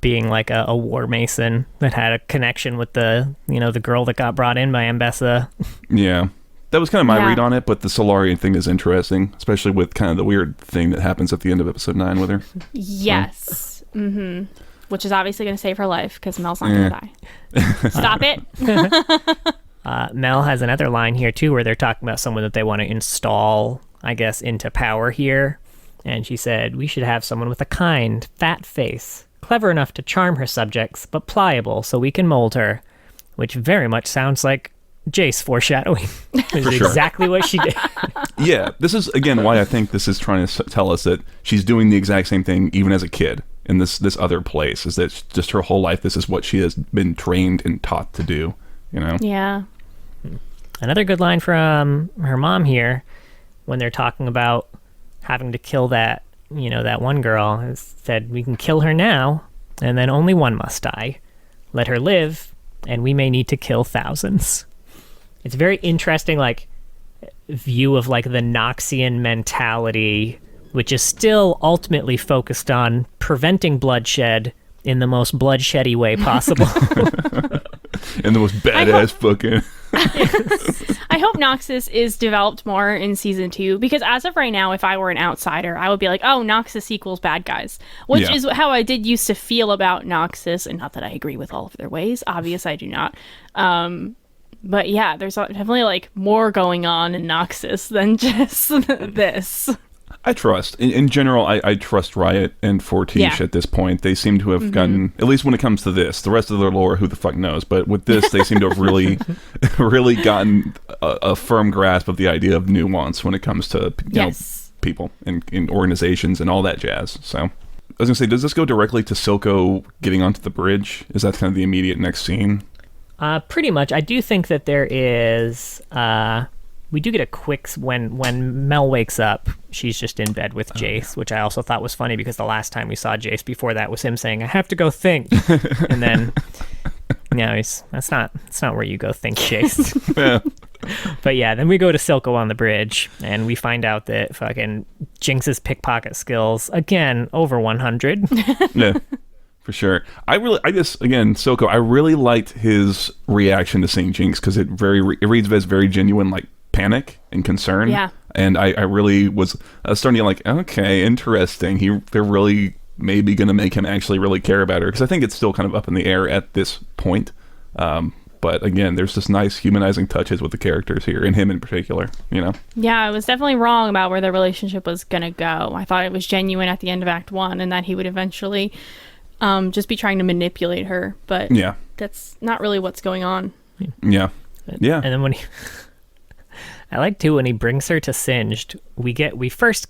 being like a war mason that had a connection with the girl that got brought in by Ambessa. Yeah. That was kind of my read on it, but the Solarian thing is interesting, especially with kind of the weird thing that happens at the end of episode 9 with her. Yes. Mm-hmm. Which is obviously going to save her life because Mel's not going to die. Stop it. Mel has another line here too where they're talking about someone that they want to install, I guess, into power here. And she said, we should have someone with a kind, fat face, clever enough to charm her subjects, but pliable so we can mold her. Which very much sounds like Jace foreshadowing. This is exactly what she did. Yeah, this is, again, why I think this is trying to tell us that she's doing the exact same thing even as a kid in this other place, is that just her whole life, this is what she has been trained and taught to do, Yeah. Another good line from her mom here when they're talking about having to kill that one girl. It said, we can kill her now, and then only one must die. Let her live, and we may need to kill thousands. It's a very interesting, view of, the Noxian mentality, which is still ultimately focused on preventing bloodshed in the most bloodsheddy way possible. In the most badass fucking... I hope Noxus is developed more in season 2, because as of right now, if I were an outsider, I would be like, oh, Noxus equals bad guys, which is how I did used to feel about Noxus, and not that I agree with all of their ways. Obvious, I do not. But yeah, there's definitely more going on in Noxus than just this. I trust. In general, I trust Riot and Fortiche at this point. They seem to have gotten, at least when it comes to this, the rest of their lore, who the fuck knows? But with this, they seem to have really, really gotten a firm grasp of the idea of nuance when it comes to people and organizations and all that jazz. So I was going to say, does this go directly to Silco getting onto the bridge? Is that kind of the immediate next scene? Pretty much. I do think that there is... we do get a quick... When Mel wakes up, she's just in bed with Jace, which I also thought was funny because the last time we saw Jace before that was him saying, I have to go think. And then, that's not where you go think, Jace. Yeah. But yeah, then we go to Silco on the bridge, and we find out that fucking Jinx's pickpocket skills, again, over 100. Yeah. For sure. Silco, I really liked his reaction to seeing Jinx because it reads as very genuine, panic and concern. Yeah. And I really was starting to okay, interesting. They're really maybe going to make him actually really care about her, because I think it's still kind of up in the air at this point. But again, there's just nice humanizing touches with the characters here, and him in particular, Yeah, I was definitely wrong about where their relationship was going to go. I thought it was genuine at the end of Act 1 and that he would eventually... just be trying to manipulate her, but that's not really what's going on. Yeah. And then when I like too when he brings her to Singed, we first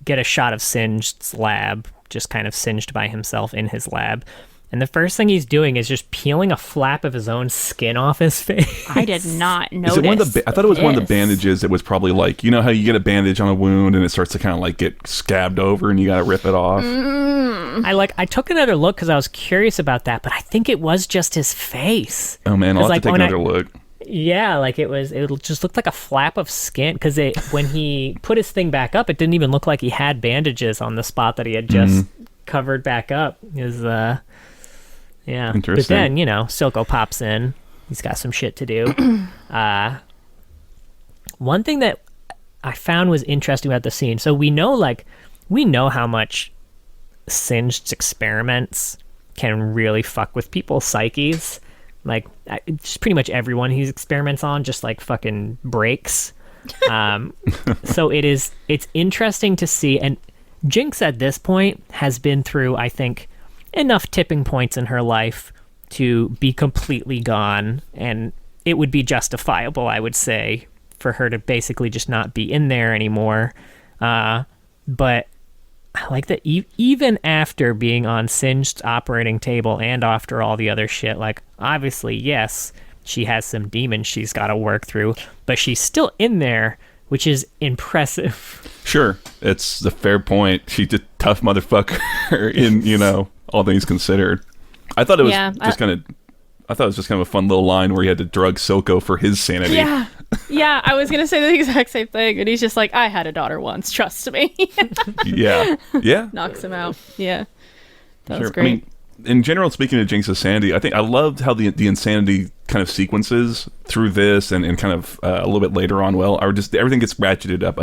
get a shot of Singed's lab, just kind of singed by himself in his lab. And the first thing he's doing is just peeling a flap of his own skin off his face. I did not notice. Is it one of the I thought it was one of the bandages that was probably how you get a bandage on a wound and it starts to kind of get scabbed over and you got to rip it off. I took another look because I was curious about that, but I think it was just his face. Oh man, I'll have to take another look. Yeah, it just looked like a flap of skin, because when he put his thing back up, it didn't even look like he had bandages on the spot that he had just covered back up. Yeah. Interesting. But then, Silco pops in. He's got some shit to do. One thing that I found was interesting about the scene. So we know how much Singed's experiments can really fuck with people's psyches. Just pretty much everyone he experiments on just fucking breaks. So it's interesting to see. And Jinx at this point has been through, I think, enough tipping points in her life to be completely gone, and it would be justifiable, I would say, for her to basically just not be in there anymore. But I like that even after being on Singed's operating table and after all the other shit, like, obviously, yes, she has some demons she's got to work through, but she's still in there, which is impressive. Sure, it's a fair point. She's a tough motherfucker in, all things considered. I thought it was just kind of a fun little line where he had to drug Silco for his sanity. Yeah, I was going to say the exact same thing. And he's just like, I had a daughter once, trust me. Yeah. Knocks him out. Yeah. That was Sure. great. I mean, in general, speaking of Jinx's sanity, I think I loved how the insanity kind of sequences through this and kind of a little bit later on. Everything gets ratcheted up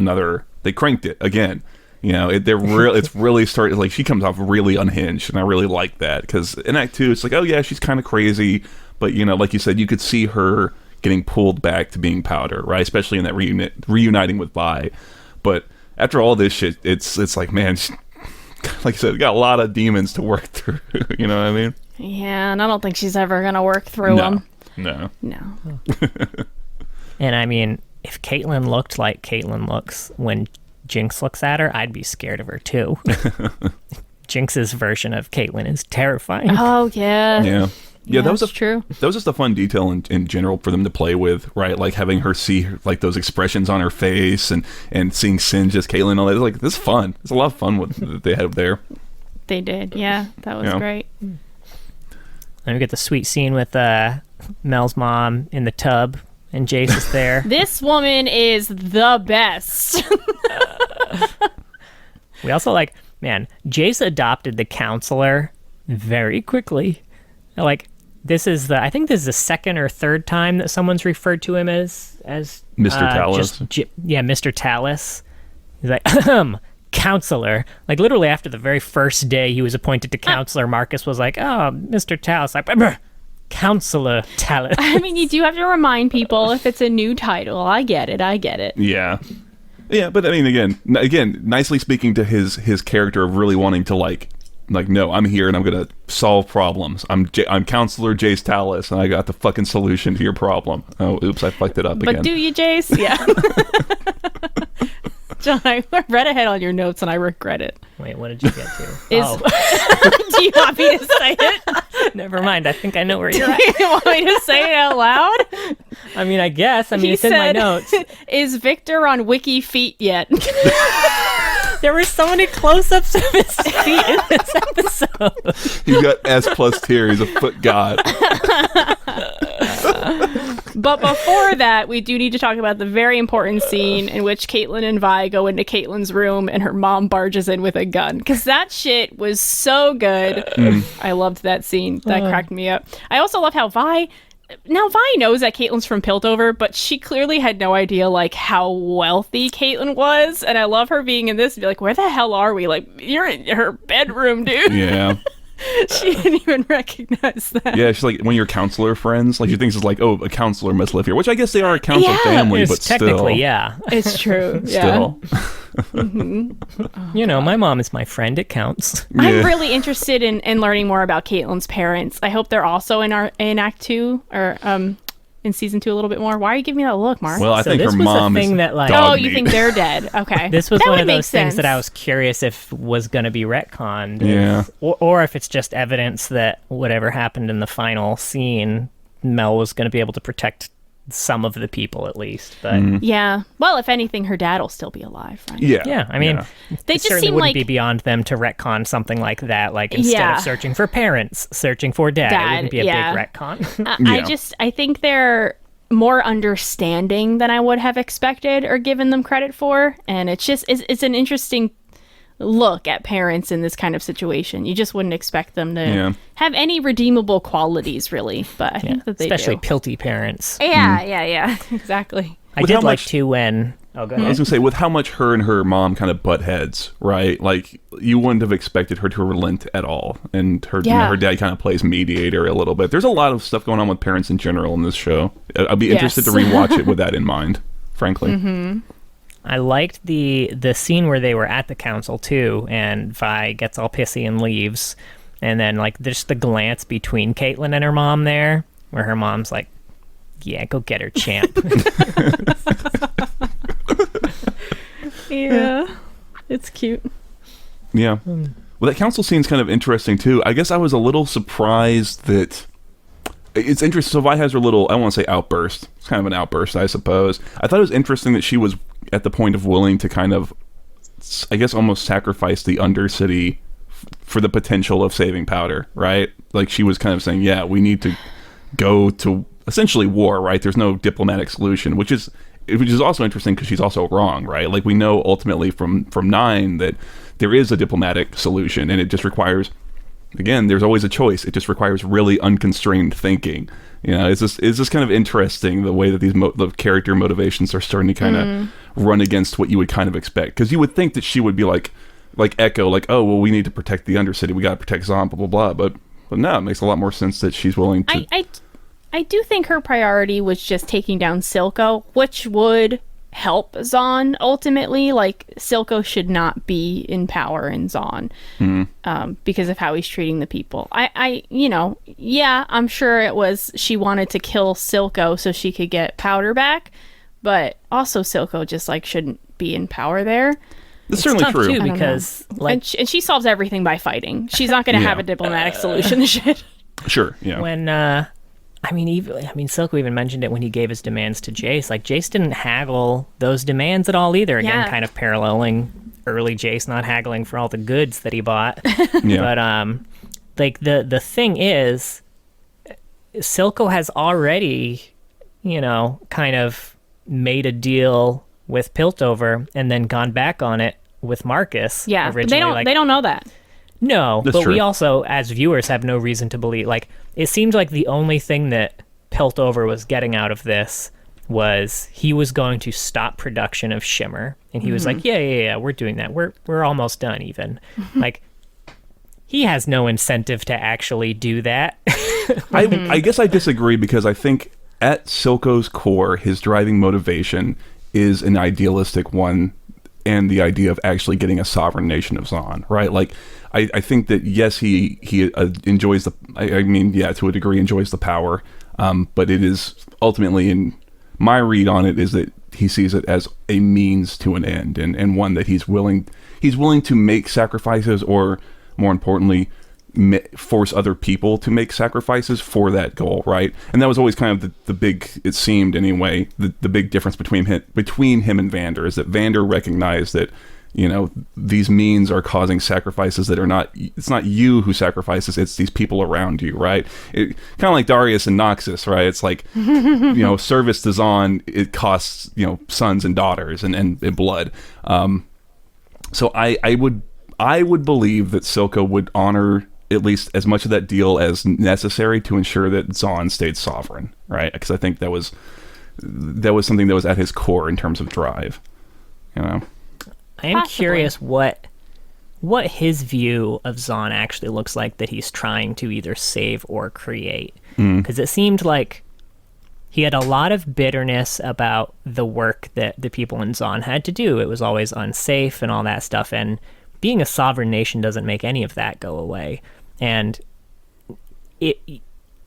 they cranked it again. It's really started, like, she comes off really unhinged, and I really like that, because in Act 2, it's like, oh yeah, she's kind of crazy, but, like you said, you could see her getting pulled back to being Powder, right? Especially in that reuniting with Vi. But after all this shit, it's like, man, like I said, got a lot of demons to work through. You know what I mean? Yeah, and I don't think she's ever gonna work through them. No. And I mean, if Caitlyn looked like Caitlyn looks when Jinx looks at her, I'd be scared of her too. Jinx's version of Caitlyn is terrifying. Oh yeah. Yeah, that was true. That was just a fun detail in general for them to play with, right? Like having her see like those expressions on her face and seeing Singed as Caitlyn and all that. Like, this is fun. It's a lot of fun that they had there. They did, yeah. That was great. And we get the sweet scene with Mel's mom in the tub, and Jace is there. This woman is the best. We also Jace adopted the counselor very quickly. Like, I think this is the second or third time that someone's referred to him as Mr. Tallis. Mr. Tallis. He's like, counselor. Like, literally after the very first day he was appointed to counselor, Marcus was like, oh, Mr. Tallis. Like, Counselor Tallis. I mean, you do have to remind people if it's a new title. I get it. Yeah. Yeah, but I mean, again, nicely speaking to his character of really wanting to like, no, I'm here and I'm gonna solve problems. I'm Counselor Jace Tallis, and I got the fucking solution to your problem. Oh, oops, I fucked it up again. But do you, Jace? Yeah. John, I read ahead on your notes and I regret it. Wait, what did you get to? Do you want me to say it? Never mind. I think I know where you're at. Do you want me to say it out loud? I mean, I guess. It's in my notes. Is Victor on Wiki Feet yet? There were so many close-ups of his feet in this episode. He's got S+ tier. He's a foot god. But before that, we do need to talk about the very important scene in which Caitlyn and Vi go into Caitlyn's room and her mom barges in with a gun. Because that shit was so good. I loved that scene. That cracked me up. I also love how Vi knows that Caitlyn's from Piltover, but she clearly had no idea like how wealthy Caitlyn was. And I love her being in this and be like, where the hell are we? Like, you're in her bedroom, dude. Yeah. She didn't even recognize that. Yeah, she's like, when you're counselor friends, like, she thinks it's like, oh, a counselor must live here, which I guess they are a counselor family, but technically, still. Yeah. It's true. Still. My mom is my friend. It counts. Yeah. I'm really interested in learning more about Caitlyn's parents. I hope they're also in Act 2 or in Season 2 a little bit more. Why are you giving me that look, Mark? Well, I think her mom is oh, you think they're dead. Okay. This was one of those things that I was curious if was going to be retconned. Yeah. Or if it's just evidence that whatever happened in the final scene, Mel was going to be able to protect some of the people at least. But yeah. Well, if anything, her dad will still be alive, right? Yeah. Yeah. I mean, they it just certainly seem wouldn't like be beyond them to retcon something like that. Like, instead of searching for parents, searching for dad. It wouldn't be a big retcon. I think they're more understanding than I would have expected or given them credit for. And it's an interesting look at parents in this kind of situation. You just wouldn't expect them to have any redeemable qualities, really. But I think that they especially do. Pilty parents. Yeah, exactly. I did like too when... Oh, go ahead. I was going to say, with how much her and her mom kind of butt heads, right? Like, you wouldn't have expected her to relent at all. And her dad kind of plays mediator a little bit. There's a lot of stuff going on with parents in general in this show. I'll be interested to rewatch it with that in mind, frankly. Mm-hmm. I liked the scene where they were at the council, too, and Vi gets all pissy and leaves. And then, like, just the glance between Caitlyn and her mom there, where her mom's like, yeah, go get her, champ. Yeah, it's cute. Yeah. Well, that council scene's kind of interesting, too. I guess I was a little surprised that... It's interesting. So Vi has her little, I don't want to say outburst. It's kind of an outburst, I suppose. I thought it was interesting that she was at the point of willing to kind of, I guess, almost sacrifice the Undercity for the potential of saving Powder, right? Like, she was kind of saying, yeah, we need to go to essentially war, right? There's no diplomatic solution, which is also interesting because she's also wrong, right? Like, we know ultimately from 9 that there is a diplomatic solution, and it just requires... Again, there's always a choice. It just requires really unconstrained thinking. You know, it's just kind of interesting the way that these the character motivations are starting to kind of run against what you would kind of expect. Because you would think that she would be like Ekko, like, oh, well, we need to protect the Undercity. We got to protect Zon, blah, blah, blah. But no, it makes a lot more sense that she's willing to... I do think her priority was just taking down Silco, which would... help Zon ultimately. Like, Silco should not be in power in Zon because of how he's treating the people. I'm sure it was she wanted to kill Silco so she could get Powder back, but also Silco just like shouldn't be in power there. That's certainly true too, because and she solves everything by fighting. She's not going to have a diplomatic solution to shit. Sure, yeah. When Silco even mentioned it when he gave his demands to Jace. Like, Jace didn't haggle those demands at all either. Again, kind of paralleling early Jace not haggling for all the goods that he bought. But like the thing is, Silco has already, kind of made a deal with Piltover and then gone back on it with Marcus. Yeah, but they don't know that. No, That's but true. We also, as viewers, have no reason to believe. Like, it seemed like the only thing that Piltover was getting out of this was he was going to stop production of Shimmer, and he was like, "Yeah, we're doing that. We're almost done." Even like, he has no incentive to actually do that. I guess I disagree because I think at Silco's core, his driving motivation is an idealistic one, and the idea of actually getting a sovereign nation of Zon, right? Like, I think that, yes, he enjoys to a degree, enjoys the power, but it is ultimately, in my read on it, is that he sees it as a means to an end, and one that he's willing to make sacrifices, or more importantly, force other people to make sacrifices for that goal, right? And that was always kind of the big, it seemed anyway, the big difference between him and Vander, is that Vander recognized that, these means are causing sacrifices that are not, it's not you who sacrifices, it's these people around you, right? Kind of like Darius and Noxus, right? It's like, service to Zon, it costs, sons and daughters and blood. So I would believe that Silco would honor at least as much of that deal as necessary to ensure that Zon stayed sovereign, right? Because I think that was something that was at his core in terms of drive, I am curious what his view of Zon actually looks like that he's trying to either save or create. Because it seemed like he had a lot of bitterness about the work that the people in Zon had to do. It was always unsafe and all that stuff, and being a sovereign nation doesn't make any of that go away. And it,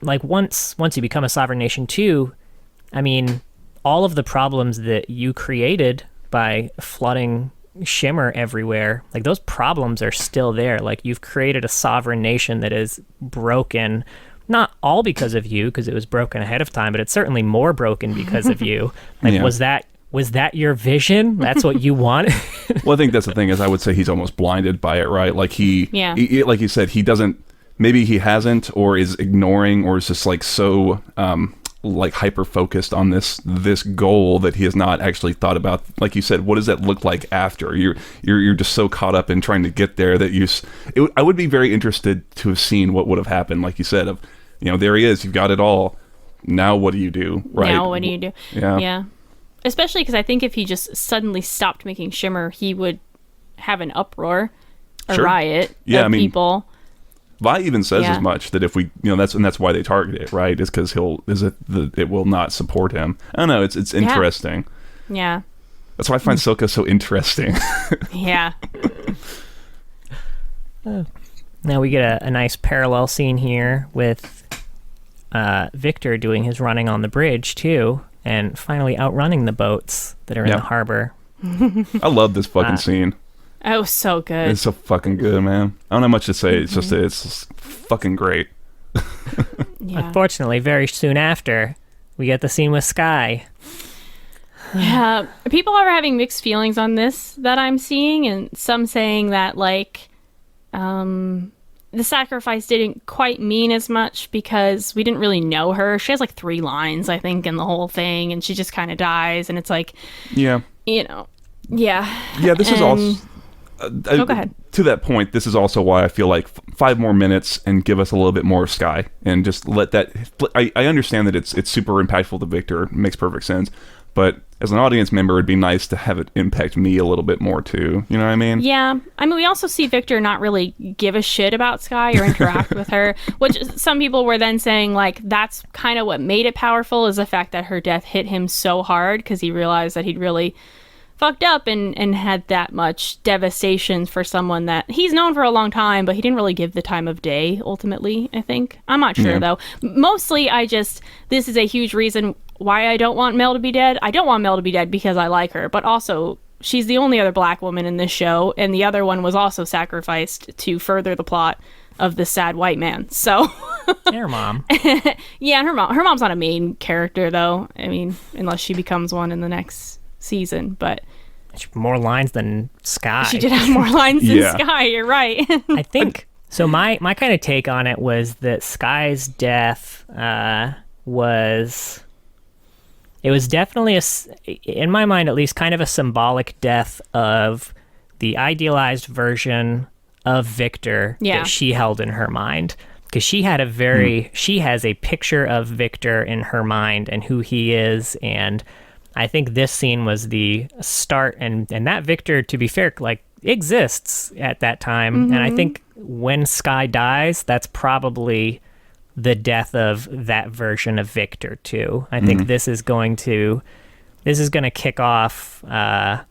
like, once you become a sovereign nation too, I mean, all of the problems that you created by flooding Shimmer everywhere, like, those problems are still there. Like, you've created a sovereign nation that is broken, not all because of you, because it was broken ahead of time, but it's certainly more broken because of you. Like, was that your vision? That's what you want? Well, I think that's the thing, is I would say he's almost blinded by it, right? Like, he like you said, he doesn't, maybe he hasn't, or is ignoring, or is just like so like hyper focused on this goal that he has not actually thought about, like you said, what does that look like after? You're just so caught up in trying to get there that I would be very interested to have seen what would have happened, like you said, of, there he is, you've got it all, now what do you do, right? Now what do you do? Yeah. Especially because I think if he just suddenly stopped making Shimmer, he would have an uproar, a riot of people. Vi even says as much, that if we, that's why they target it, right? Is because it will not support him. I don't know. It's interesting. Yeah. That's why I find Silco so interesting. Yeah. Now we get a nice parallel scene here with Victor doing his running on the bridge too, and finally outrunning the boats that are in the harbor. I love this fucking scene. Oh, so good. It's so fucking good, man. I don't have much to say. It's just fucking great. Yeah. Unfortunately, very soon after, we get the scene with Sky. Yeah, people are having mixed feelings on this that I'm seeing, and some saying that like the sacrifice didn't quite mean as much because we didn't really know her. She has like 3 lines, I think, in the whole thing, and she just kind of dies, and it's like, yeah, yeah. This is also go ahead. To that point, this is also why I feel like 5 more minutes and give us a little bit more of Sky, and just let that. I understand that it's super impactful to Victor. It makes perfect sense, but as an audience member, it'd be nice to have it impact me a little bit more too. You know what I mean? Yeah. I mean, we also see Victor not really give a shit about Sky or interact with her, which some people were then saying, like, that's kind of what made it powerful, is the fact that her death hit him so hard because he realized that he'd really fucked up and had that much devastation for someone that he's known for a long time, but he didn't really give the time of day, ultimately, I think. I'm not sure, though. Mostly, this is a huge reason why I don't want Mel to be dead. I don't want Mel to be dead because I like her, but also she's the only other black woman in this show, and the other one was also sacrificed to further the plot of the sad white man. So Her mom. Yeah, and her mom's not a main character, though. I mean, unless she becomes one in the next season, but more lines than Sky. She did have more lines than Sky, you're right. I think so. My kind of take on it was that Sky's death was definitely in my mind at least, kind of a symbolic death of the idealized version of Victor that she held in her mind, because she had she has a picture of Victor in her mind and who he is, and I think this scene was the start, and that Victor, to be fair, like, exists at that time. And I think when Sky dies, that's probably the death of that version of Victor too. I think this is going to kick off the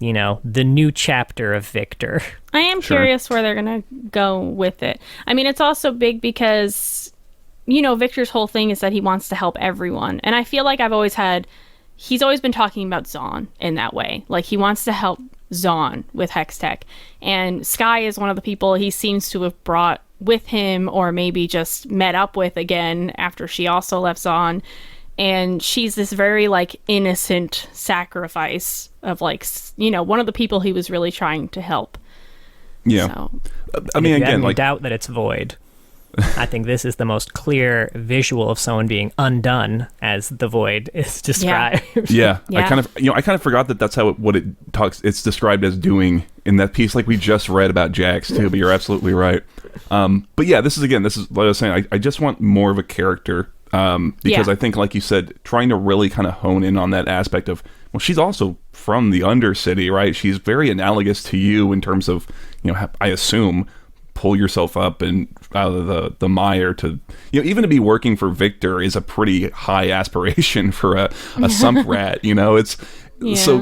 new chapter of Victor. I am curious where they're gonna go with it. I mean, it's also big because Victor's whole thing is that he wants to help everyone, and I feel like he's always been talking about Zon in that way. Like, he wants to help Zon with Hextech. And Sky is one of the people he seems to have brought with him, or maybe just met up with again after she also left Zon. And she's this very, like, innocent sacrifice of, like, one of the people he was really trying to help. Yeah. So. I mean, again, like, doubt that it's Void. I think this is the most clear visual of someone being undone, as the Void is described. Yeah. I kind of forgot that that's how it's described as doing in that piece, like we just read about Jax too. But you're absolutely right. But yeah, this is like I was saying. I just want more of a character, because I think, like you said, trying to really kind of hone in on that aspect of, well, she's also from the Undercity, right? She's very analogous to you in terms of, I assume, pull yourself up and out of the mire to, even to be working for Victor is a pretty high aspiration for a sump rat. It's so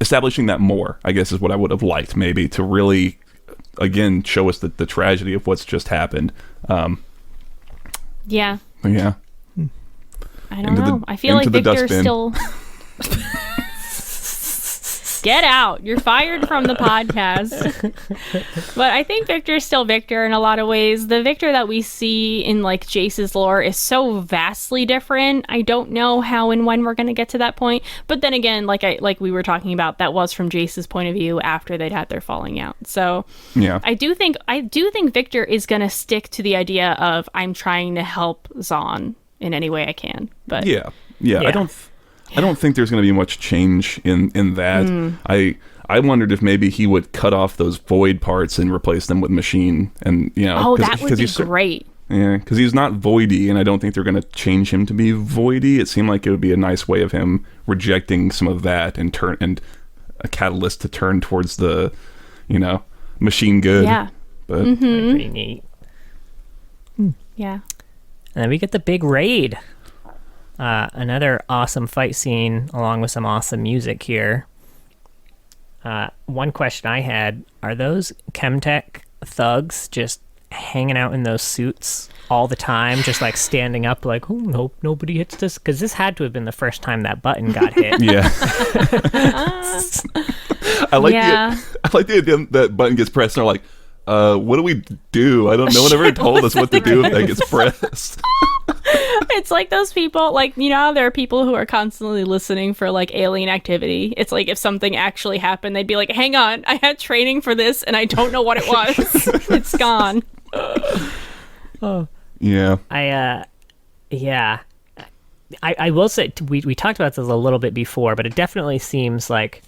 establishing that more, I guess, is what I would have liked, maybe, to really again show us the tragedy of what's just happened. Yeah. I don't know. I feel like Victor's still. Get out. You're fired from the podcast. But I think Victor's still Victor in a lot of ways. The Victor that we see in, like, Jace's lore is so vastly different. I don't know how and when we're going to get to that point. But then again, like we were talking about, that was from Jace's point of view after they'd had their falling out. So yeah, I do think Victor is going to stick to the idea of, I'm trying to help Zon in any way I can. But yeah. I don't think there's going to be much change in that. I wondered if maybe he would cut off those Void parts and replace them with Machine, and that would be great. Yeah, because he's not Voidy, and I don't think they're going to change him to be Voidy. It seemed like it would be a nice way of him rejecting some of that and a catalyst to turn towards the, Machine good. Yeah, but pretty neat. Yeah, and then we get the big raid. Another awesome fight scene along with some awesome music here. One question I had, are those Chemtech thugs just hanging out in those suits all the time, just like standing up like, oh, nope, nobody hits this? Because this had to have been the first time that button got hit. Yeah. I like the idea that button gets pressed and they're like, what do we do? I don't know. No one ever told us what to do if that gets pressed. It's like those people, like, you know how there are people who are constantly listening for like alien activity. It's like if something actually happened, they'd be like, hang on, I had training for this and I don't know what it was. It's gone. Yeah. I will say, we talked about this a little bit before, but it definitely seems like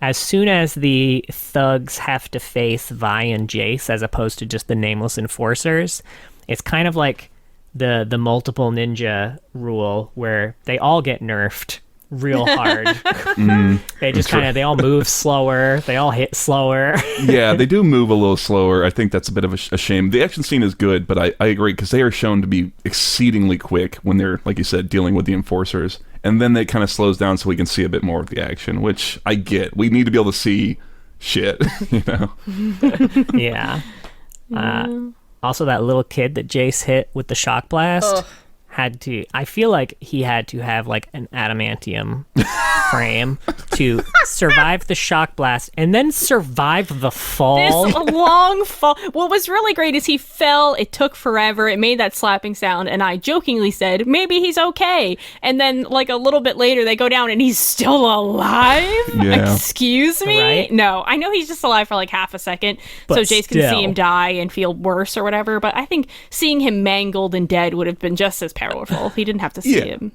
as soon as the thugs have to face Vi and Jace as opposed to just the nameless enforcers, it's kind of like the multiple ninja rule where they all get nerfed real hard. They just they all move slower, they all hit slower. Yeah, they do move a little slower. I think that's a bit of a shame. The action scene is good, but I agree, because they are shown to be exceedingly quick when they're, like you said, dealing with the enforcers, and then it kind of slows down so we can see a bit more of the action, which I get. We need to be able to see shit, you know. Yeah. Also, that little kid that Jace hit with the shock blast I feel like he had to have like an adamantium frame to survive the shock blast and then survive the fall. This long fall. What was really great is he fell. It took forever. It made that slapping sound, and I jokingly said, maybe he's okay. And then like a little bit later, they go down and he's still alive? Yeah. Excuse me? Right? No, I know he's just alive for like half a second, but so Jace can see him die and feel worse or whatever, but I think seeing him mangled and dead would have been just as powerful. He didn't have to see him.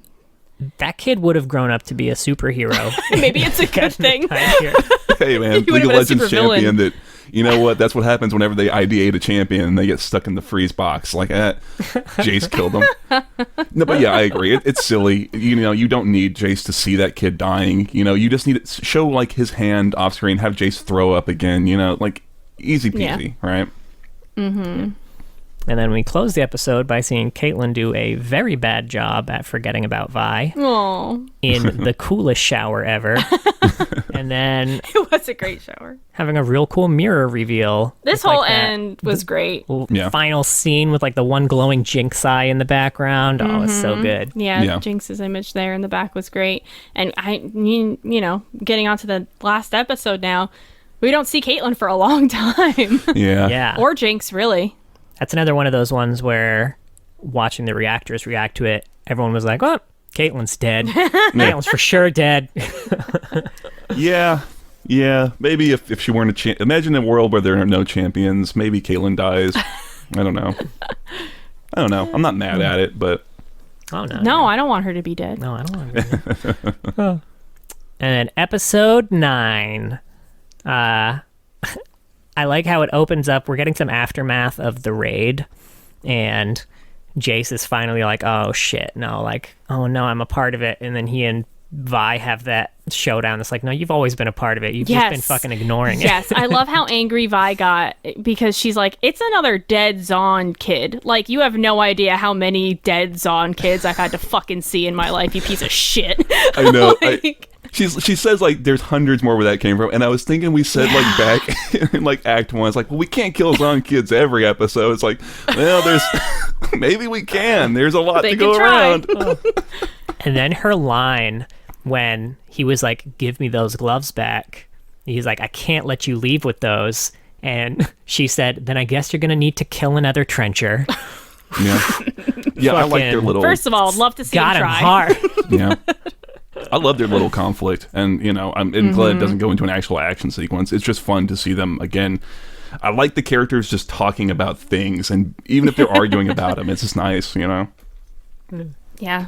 That kid would have grown up to be a superhero. Maybe it's a good thing. Hey man, League of Legends champion that, you know what, that's what happens whenever they ideate a champion and they get stuck in the freeze box. Like, Jace killed them. No, but yeah, I agree. It's silly. You know, you don't need Jace to see that kid dying. You know, you just need to show like his hand off screen, have Jace throw up again, you know, like easy peasy, right? Mm-hmm. And then we close the episode by seeing Caitlyn do a very bad job at forgetting about Vi. Aww. In the coolest shower ever. And then it was a great shower. Having a real cool mirror reveal. This whole like end was great. Final scene with like the one glowing Jinx eye in the background. Oh, it's so good. Yeah, Jinx's image there in the back was great. And you know, getting onto the last episode now, we don't see Caitlyn for a long time. Yeah. Or Jinx, really. That's another one of those ones where watching the reactors react to it, everyone was like, oh, Caitlyn's dead. Caitlyn's for sure dead. Yeah. Maybe if she weren't a champion. Imagine a world where there are no champions. Maybe Caitlyn dies. I don't know. I'm not mad at it, but... Oh, no. No, I don't want her to be dead. No, I don't want her to be dead. And then episode 9. I like how it opens up. We're getting some aftermath of the raid, and Jace is finally like, oh shit, no, like, oh no, I'm a part of it. And then he and Vi have that showdown. It's like, no, you've always been a part of it. You've just been fucking ignoring it. Yes, I love how angry Vi got, because she's like, it's another dead Zon kid. Like, you have no idea how many dead Zon kids I've had to fucking see in my life, you piece of shit. I know. She says like there's hundreds more where that came from, and I was thinking we said like back in like Act 1, it's like, well, we can't kill Zon kids every episode. It's like, well, there's maybe we can. There's a lot to go around. And then her line when he was like, "Give me those gloves back." He's like, "I can't let you leave with those." And she said, "Then I guess you're gonna need to kill another trencher." Yeah, I like their little. First of all, I'd love to see him try. Got him hard. Yeah. I love their little conflict, and you know, I'm glad it doesn't go into an actual action sequence. It's just fun to see them again. I like the characters just talking about things, and even if they're arguing about them, it's just nice, you know. Yeah.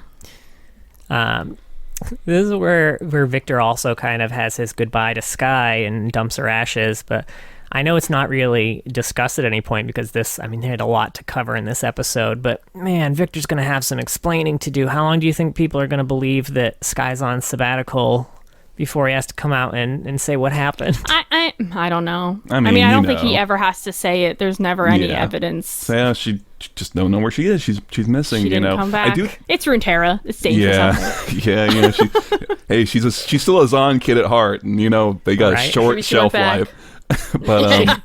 This is where Victor also kind of has his goodbye to Sky and dumps her ashes, but I know it's not really discussed at any point because they had a lot to cover in this episode, but man, Victor's going to have some explaining to do. How long do you think people are going to believe that Sky's on sabbatical before he has to come out and say what happened? I don't know. I mean, I don't think he ever has to say it. There's never any evidence. So, yeah, she just don't know where she is. She's missing. She didn't come back. It's Runeterra. It's dangerous. Yeah. She's still a Zon kid at heart, and you know they got a short shelf life. But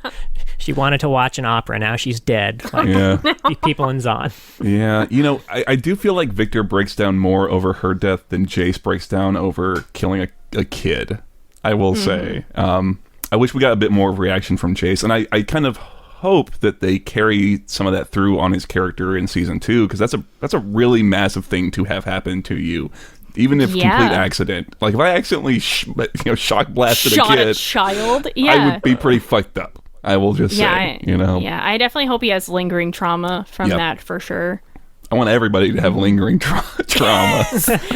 she wanted to watch an opera. Now she's dead. Like, people in Zon. Yeah, you know, I do feel like Victor breaks down more over her death than Jace breaks down over killing a kid. I will say. I wish we got a bit more of reaction from Chase, and I kind of hope that they carry some of that through on his character in season 2, because that's a really massive thing to have happen to you, even if complete accident. Like if I accidentally shock blasted a kid, a child, I would be pretty fucked up. I will just say, I definitely hope he has lingering trauma from that for sure. I want everybody to have lingering trauma.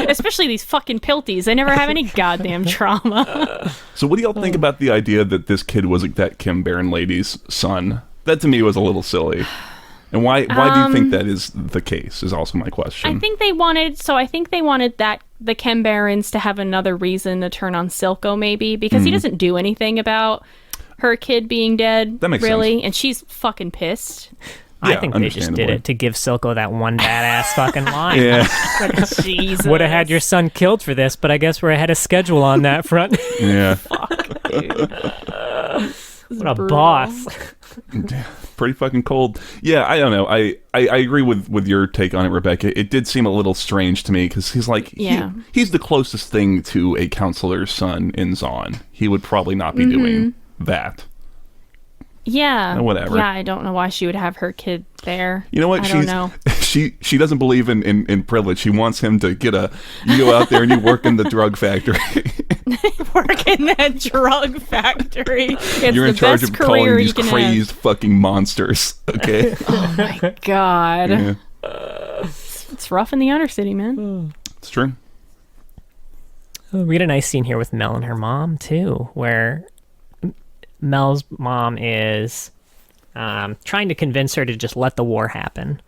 Especially these fucking pilties. They never have any goddamn trauma. So what do y'all think about the idea that this kid was that Kim Barron lady's son? That to me was a little silly. And why do you think that is the case is also my question. I think they wanted that the Kim Barrons to have another reason to turn on Silco, maybe, because he doesn't do anything about her kid being dead. That makes really sense. And she's fucking pissed. I think they just did it to give Silco that one badass fucking line. Yeah. Jesus. Would have had your son killed for this, but I guess we're ahead of schedule on that front. Yeah. Fuck, dude. What a boss. Pretty fucking cold. Yeah, I don't know. I agree with your take on it, Rebecca. It did seem a little strange to me, because he's like, he's the closest thing to a counselor's son in Zaun. He would probably not be doing that. Yeah. Whatever. Yeah, I don't know why she would have her kid there. You know what? I don't know. She doesn't believe in privilege. She wants him to you go out there and you work in the drug factory. Work in that drug factory. It's You're in charge of calling these crazed have. fucking monsters. Okay. Oh my god. Yeah. It's rough in the outer city, man. It's true. We had a nice scene here with Mel and her mom too, where Mel's mom is trying to convince her to just let the war happen.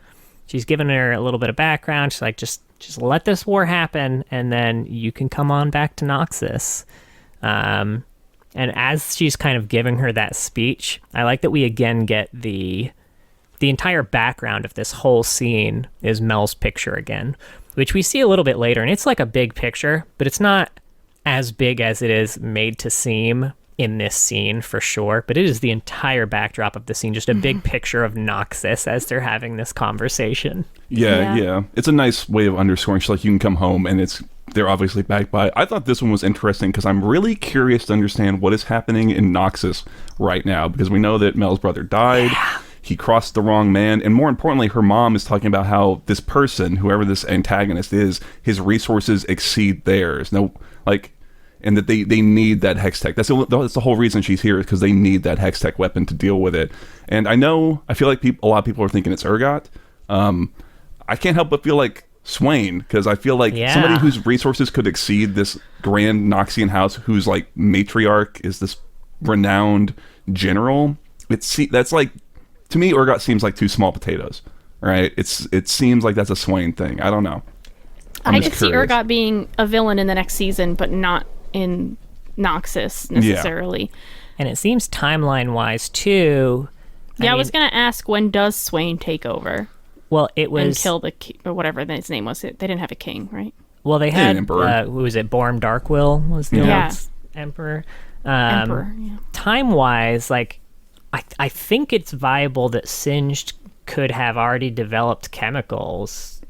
She's giving her a little bit of background. She's like, just let this war happen, and then you can come on back to Noxus. And as she's kind of giving her that speech, I like that we again get the entire background of this whole scene is Mel's picture again, which we see a little bit later, and it's like a big picture, but it's not as big as it is made to seem in this scene for sure, but it is the entire backdrop of the scene, just a big picture of Noxus as they're having this conversation. Yeah. It's a nice way of underscoring. She's like, you can come home, and they're obviously back by. I thought this one was interesting because I'm really curious to understand what is happening in Noxus right now, because we know that Mel's brother died. Yeah. He crossed the wrong man, and more importantly, her mom is talking about how this person, whoever this antagonist is, his resources exceed theirs. And that they need that hex tech. That's the whole reason she's here, is because they need that hex tech weapon to deal with it. And I feel like a lot of people are thinking it's Urgot. I can't help but feel like Swain, because I feel like somebody whose resources could exceed this grand Noxian house, whose like matriarch is this renowned general. That's like, to me, Urgot seems like two small potatoes, right? It seems like that's a Swain thing. I don't know. I could see Urgot being a villain in the next season, but not in Noxus necessarily. Yeah. And it seems timeline-wise too. I was going to ask, when does Swain take over? Well, it was... And kill the or whatever his name was. They didn't have a king, right? Well, they had... who was it? Borm Darkwill was the old emperor. Time-wise, like, I think it's viable that Singed could have already developed chemicals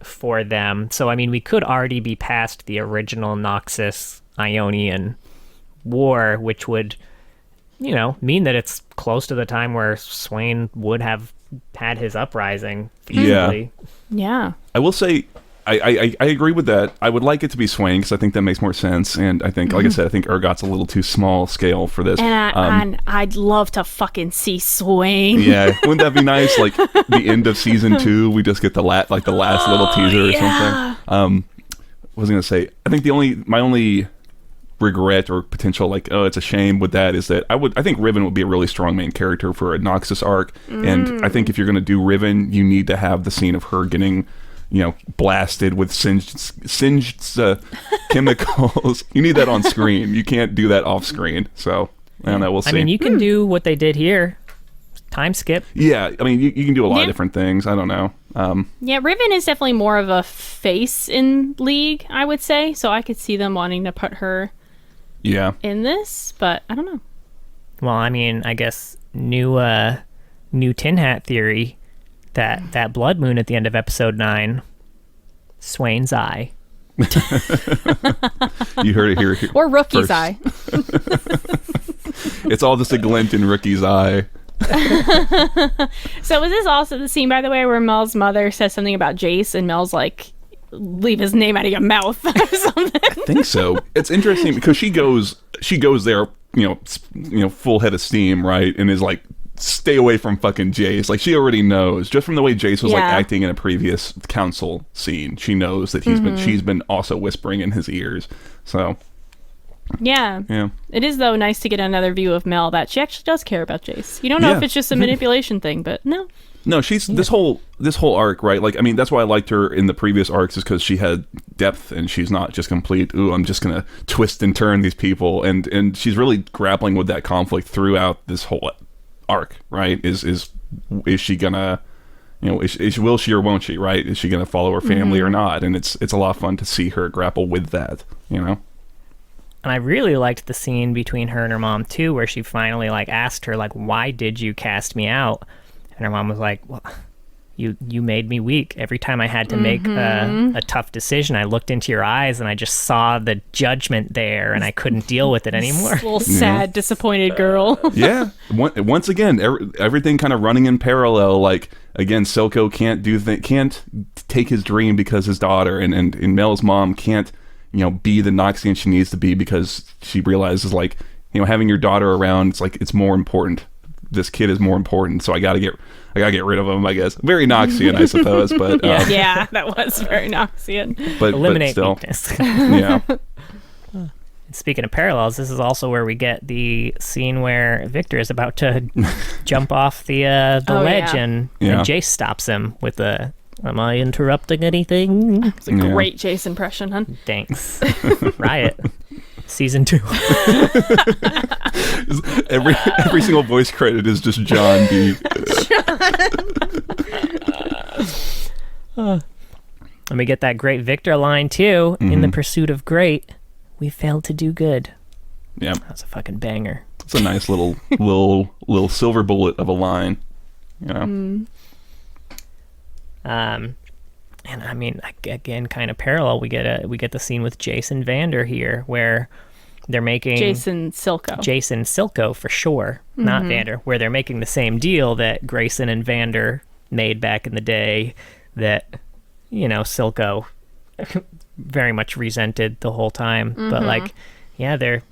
for them. So, I mean, we could already be past the original Noxus Ionian war, which would, mean that it's close to the time where Swain would have had his uprising feasibly. Yeah. I will say, I agree with that. I would like it to be Swain, because I think that makes more sense. And I think, like I said, I think Urgot's a little too small scale for this. And I'd love to fucking see Swain. Yeah, wouldn't that be nice? Like the end of season 2, we just get the last little teaser or something. What was I gonna say? I think my only regret or potential it's a shame with that is that I think Riven would be a really strong main character for a Noxus arc, and I think if you're gonna do Riven, you need to have the scene of her getting blasted with singed chemicals. You need that on screen. You can't do that off screen. So I don't know. We'll see. I mean, you can do what they did here. Time skip. Yeah, I mean, you can do a lot of different things. I don't know. Riven is definitely more of a face in League, I would say. So I could see them wanting to put her in this, but I don't know. Well, I mean, I guess new Tin Hat theory, that blood moon at the end of episode 9, Swain's eye. You heard it here. Or Rookie's first. eye. It's all just a glint in Rookie's eye. So was this also the scene, by the way, where Mel's mother says something about Jace and Mel's like, leave his name out of your mouth or something? I think so. It's interesting because she goes there, full head of steam, right? And is like, stay away from fucking Jace. Like, she already knows just from the way Jace was like acting in a previous council scene. She knows that she's been also whispering in his ears. So yeah. It is, though, nice to get another view of Mel that she actually does care about Jace. You don't know if it's just a manipulation thing, but no, she's this whole arc, right? Like, I mean, that's why I liked her in the previous arcs, is because she had depth and she's not just complete, ooh, I'm just gonna twist and turn these people, and she's really grappling with that conflict throughout this whole arc, right? Is she gonna, will she or won't she, right? Is she gonna follow her family or not? And it's a lot of fun to see her grapple with that, And I really liked the scene between her and her mom too, where she finally like asked her like, why did you cast me out? And her mom was like, well, you made me weak. Every time I had to make a tough decision, I looked into your eyes and I just saw the judgment there, and I couldn't deal with it anymore. Little sad, disappointed girl. Yeah. Once again, everything kind of running in parallel. Like, again, Silco can't take his dream because his daughter, and Mel's mom can't, be the Noxian she needs to be because she realizes, like, having your daughter around, it's like, it's more important. This kid is more important, so I gotta get rid of him, I guess. Very Noxian, I suppose, but yeah, that was very Noxian. But eliminate still, weakness. Yeah. Speaking of parallels, this is also where we get the scene where Victor is about to jump off the ledge, and Jace stops him with the, am I interrupting anything? It's a great Jace impression, huh? Thanks. Riot. Season 2. every single voice credit is just John B. And we get that great Victor line too. In the pursuit of great, we failed to do good. Yeah, that's a fucking banger. It's a nice little silver bullet of a line. And I mean, again, kind of parallel. We get the scene with Jason Vander here, where they're making Jason Silco for sure, not Vander, where they're making the same deal that Grayson and Vander made back in the day, that Silco very much resented the whole time. But like, yeah, they're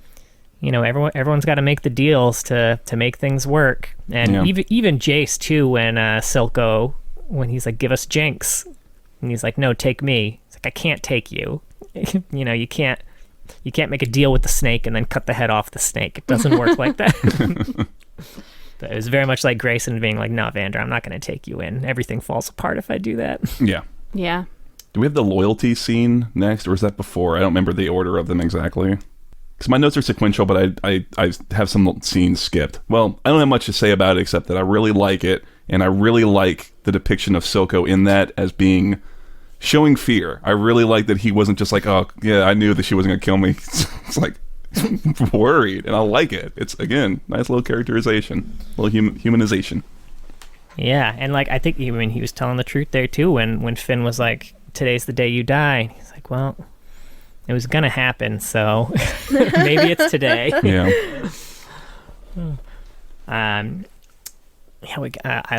everyone's got to make the deals to make things work, and even Jace too, when Silco, when he's like, give us Jinx. And he's like, no, take me. It's like, I can't take you. You can't make a deal with the snake and then cut the head off the snake. It doesn't work like that. But it was very much like Grayson being like, no, Vander, I'm not going to take you in. Everything falls apart if I do that. Yeah. Yeah. Do we have the loyalty scene next, or is that before? I don't remember the order of them exactly. Because my notes are sequential, but I have some scenes skipped. Well, I don't have much to say about it except that I really like it. And I really like the depiction of Silco in that as showing fear. I really like that he wasn't just like, oh, yeah, I knew that she wasn't going to kill me. It's like, worried. And I like it. It's, again, nice little characterization. A little humanization. Yeah, and like, I think he was telling the truth there too when Finn was like, today's the day you die. And he's like, well, it was going to happen, so maybe it's today. Yeah. I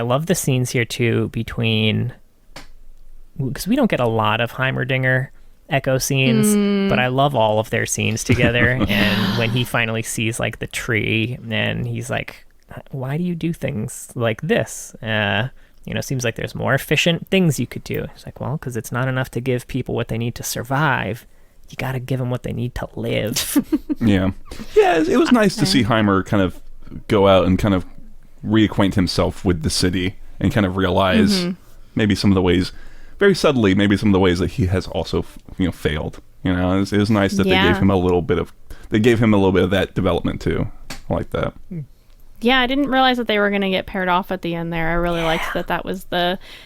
love the scenes here too between, because we don't get a lot of Heimerdinger Ekko scenes, but I love all of their scenes together. And when he finally sees like the tree, and he's like, why do you do things like this? Seems like there's more efficient things you could do. It's like, well, because it's not enough to give people what they need to survive. You got to give them what they need to live. Yeah, it was nice to see Heimer kind of go out and kind of reacquaint himself with the city and kind of realize maybe some of the ways, very subtly, maybe some of the ways that he has also failed. It was nice that they gave him a little bit of that development too. I like that. Yeah, I didn't realize that they were going to get paired off at the end there. I really liked that was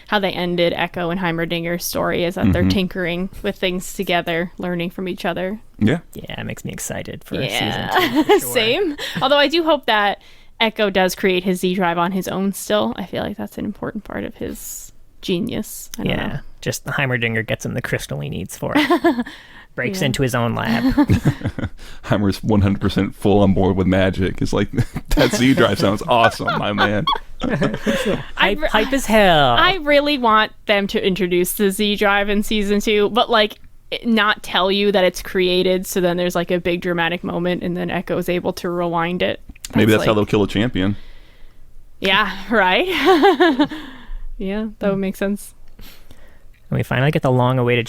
how they ended Ekko and Heimerdinger's story, is that they're tinkering with things together, learning from each other. Yeah. Yeah, it makes me excited for season 2. For sure. Same. Although I do hope that Ekko does create his Z drive on his own still. I feel like that's an important part of his genius. I don't know. Just the Heimerdinger gets him the crystal he needs for it. Breaks into his own lab. Heimer's 100% full on board with magic. It's like, that Z drive sounds awesome, my man. Hype as hell. I really want them to introduce the Z drive in season 2, but like not tell you that it's created, so then there's like a big dramatic moment and then Ekko is able to rewind it. Maybe that's how they'll kill a champion. Yeah, right. Yeah, that would make sense. And we finally get the long-awaited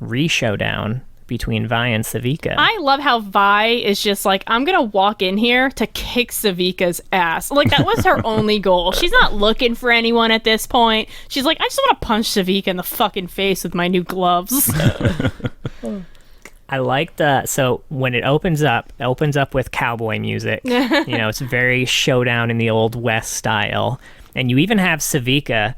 re-showdown between Vi and Savika. I love how Vi is just like, I'm gonna walk in here to kick Savika's ass. Like, that was her only goal. She's not looking for anyone at this point. She's like, I just want to punch Savika in the fucking face with my new gloves. I liked so when it opens up with cowboy music. It's very showdown in the old West style. And you even have Savika.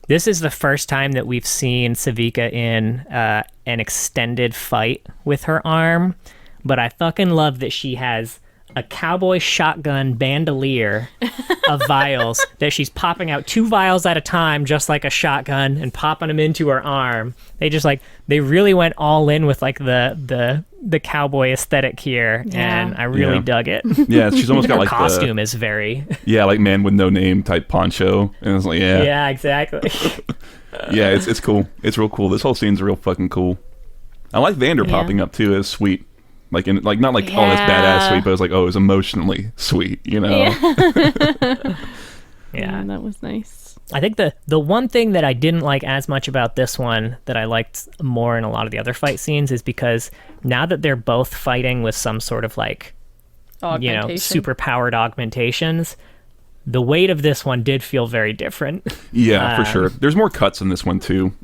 This is the first time that we've seen Savika in an extended fight with her arm, but I fucking love that she has a cowboy shotgun bandolier of vials that she's popping out 2 vials at a time, just like a shotgun, and popping them into her arm. They really went all in with like the cowboy aesthetic here, and I really dug it. Yeah, she's almost got her like costume is very like Man with No Name type poncho, and it's like yeah, exactly. Yeah, it's cool. It's real cool. This whole scene's real fucking cool. I like Vander popping up too as sweet. Like, not like, oh, that's badass sweet, but it's like, oh, it's emotionally sweet, Yeah, that was nice. I think the one thing that I didn't like as much about this one that I liked more in a lot of the other fight scenes is because now that they're both fighting with some sort of like, super powered augmentations, the weight of this one did feel very different. Yeah, for sure. There's more cuts in this one too.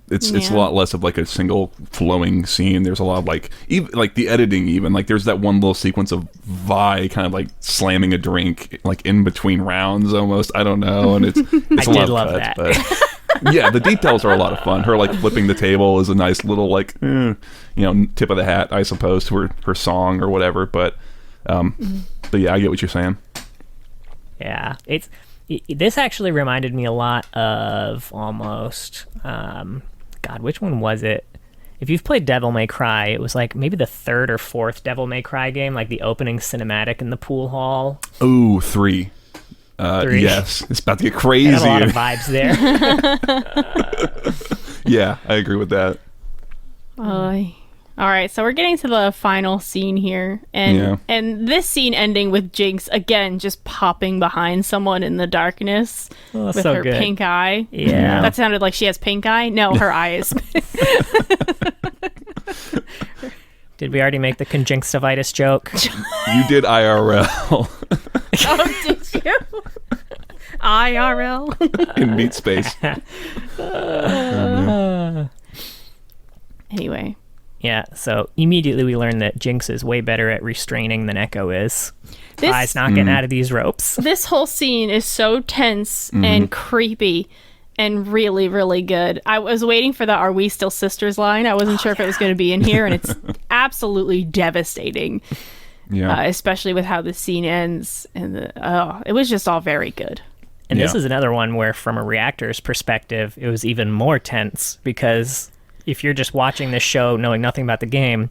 It's a lot less of like a single flowing scene. There's a lot of like the editing even. Like there's that one little sequence of Vi kind of like slamming a drink like in between rounds almost. I don't know, and it's I did love that. But yeah, the details are a lot of fun. Her like flipping the table is a nice little like tip of the hat, I suppose, to her song or whatever. But yeah, I get what you're saying. Yeah, this actually reminded me a lot of almost which one was it? If you've played Devil May Cry, it was like maybe the 3rd or 4th Devil May Cry game, like the opening cinematic in the pool hall. Ooh, 3. 3. Yes, it's about to get crazy. Got a lot of vibes there. Yeah, I agree with that. All right, so we're getting to the final scene here, and this scene ending with Jinx again just popping behind someone in the darkness with her pink eye. Yeah, that sounded like she has pink eye. No, her eye is. Did we already make the conjunctivitis joke? You did IRL. Oh, did you? IRL in Meat Space. Anyway. Yeah, so immediately we learn that Jinx is way better at restraining than Ekko is. Vi's not getting out of these ropes. This whole scene is so tense and creepy and really, really good. I was waiting for the "Are we still sisters" line. I wasn't sure if it was going to be in here, and it's absolutely devastating. Yeah, especially with how the scene ends, and it was just all very good. And this is another one where, from a reactor's perspective, it was even more tense because if you're just watching this show knowing nothing about the game,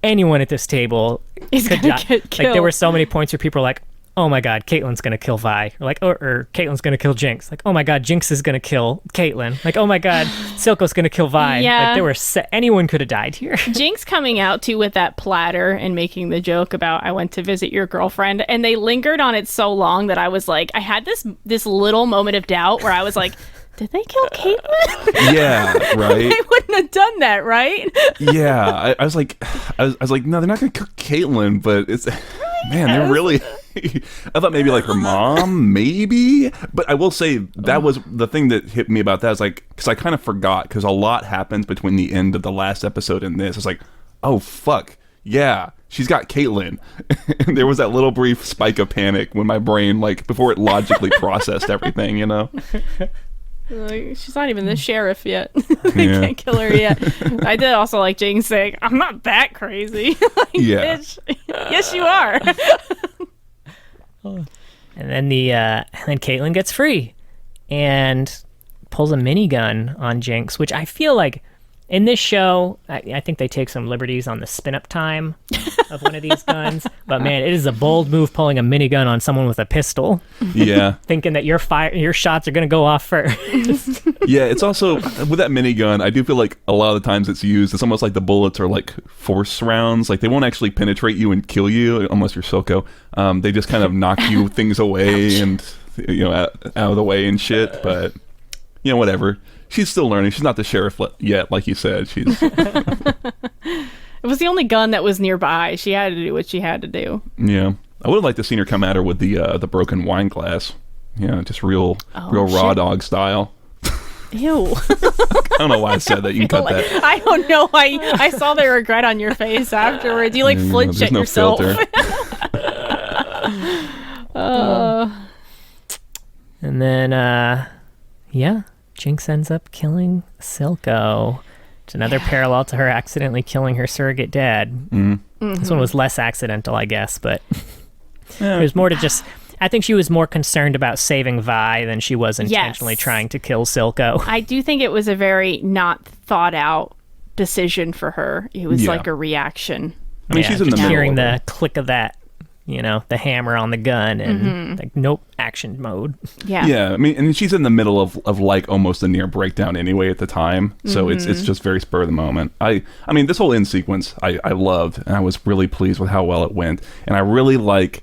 anyone at this table could die. Like, there were so many points where people were like, oh my god, Caitlyn's gonna kill Vi. Or Caitlyn's gonna kill Jinx. Like, oh my god, Jinx is gonna kill Caitlyn. Like, oh my god, Silco's gonna kill Vi. Yeah. Like, there were anyone could have died here. Jinx coming out too with that platter and making the joke about, I went to visit your girlfriend, and they lingered on it so long that I was like, I had this little moment of doubt where I was like, did they kill Caitlyn? Yeah, right. They wouldn't have done that, right? Yeah, I was like, no, they're not gonna kill Caitlyn, but it's, man, they're really. I thought maybe like her mom, maybe. But I will say that was the thing that hit me about that. Is like, because I kind of forgot, because a lot happens between the end of the last episode and this. It's like, oh fuck, yeah, she's got Caitlyn. And there was that little brief spike of panic when my brain, like, before it logically processed everything, you know. Like, she's not even the sheriff yet. They can't kill her yet. I did also like Jinx saying, I'm not that crazy. Like, bitch, yes you are. And then Caitlyn gets free. and pulls a minigun on Jinx, which I feel like in this show, I think they take some liberties on the spin-up time of one of these guns. But man, it is a bold move pulling a minigun on someone with a pistol. Yeah. Thinking that your shots are going to go off first. Yeah, it's also, with that minigun, I do feel like a lot of the times it's used, it's almost like the bullets are like force rounds. Like, they won't actually penetrate you and kill you, unless you're Silco. They just kind of knock you things away and, out of the way and shit. But, whatever. She's still learning. She's not the sheriff yet, like you said. She's. It was the only gun that was nearby. She had to do what she had to do. Yeah, I would have liked to seen her come at her with the broken wine glass. Just real raw dog style. Ew. I don't know why I said that. You can cut that. I don't know why. I saw the regret on your face afterwards. You flinched at yourself. And then, Jinx ends up killing Silco. It's another parallel to her accidentally killing her surrogate dad. Mm-hmm. This one was less accidental, I guess, but it was more to just... I think she was more concerned about saving Vi than she was intentionally trying to kill Silco. I do think it was a very not thought out decision for her. It was like a reaction. I mean, she's in the middle. Hearing the click of that, the hammer on the gun and nope, action mode. Yeah. Yeah. I mean, and she's in the middle of like almost a near breakdown anyway at the time. So it's just very spur of the moment. I mean, this whole end sequence I loved, and I was really pleased with how well it went. And I really like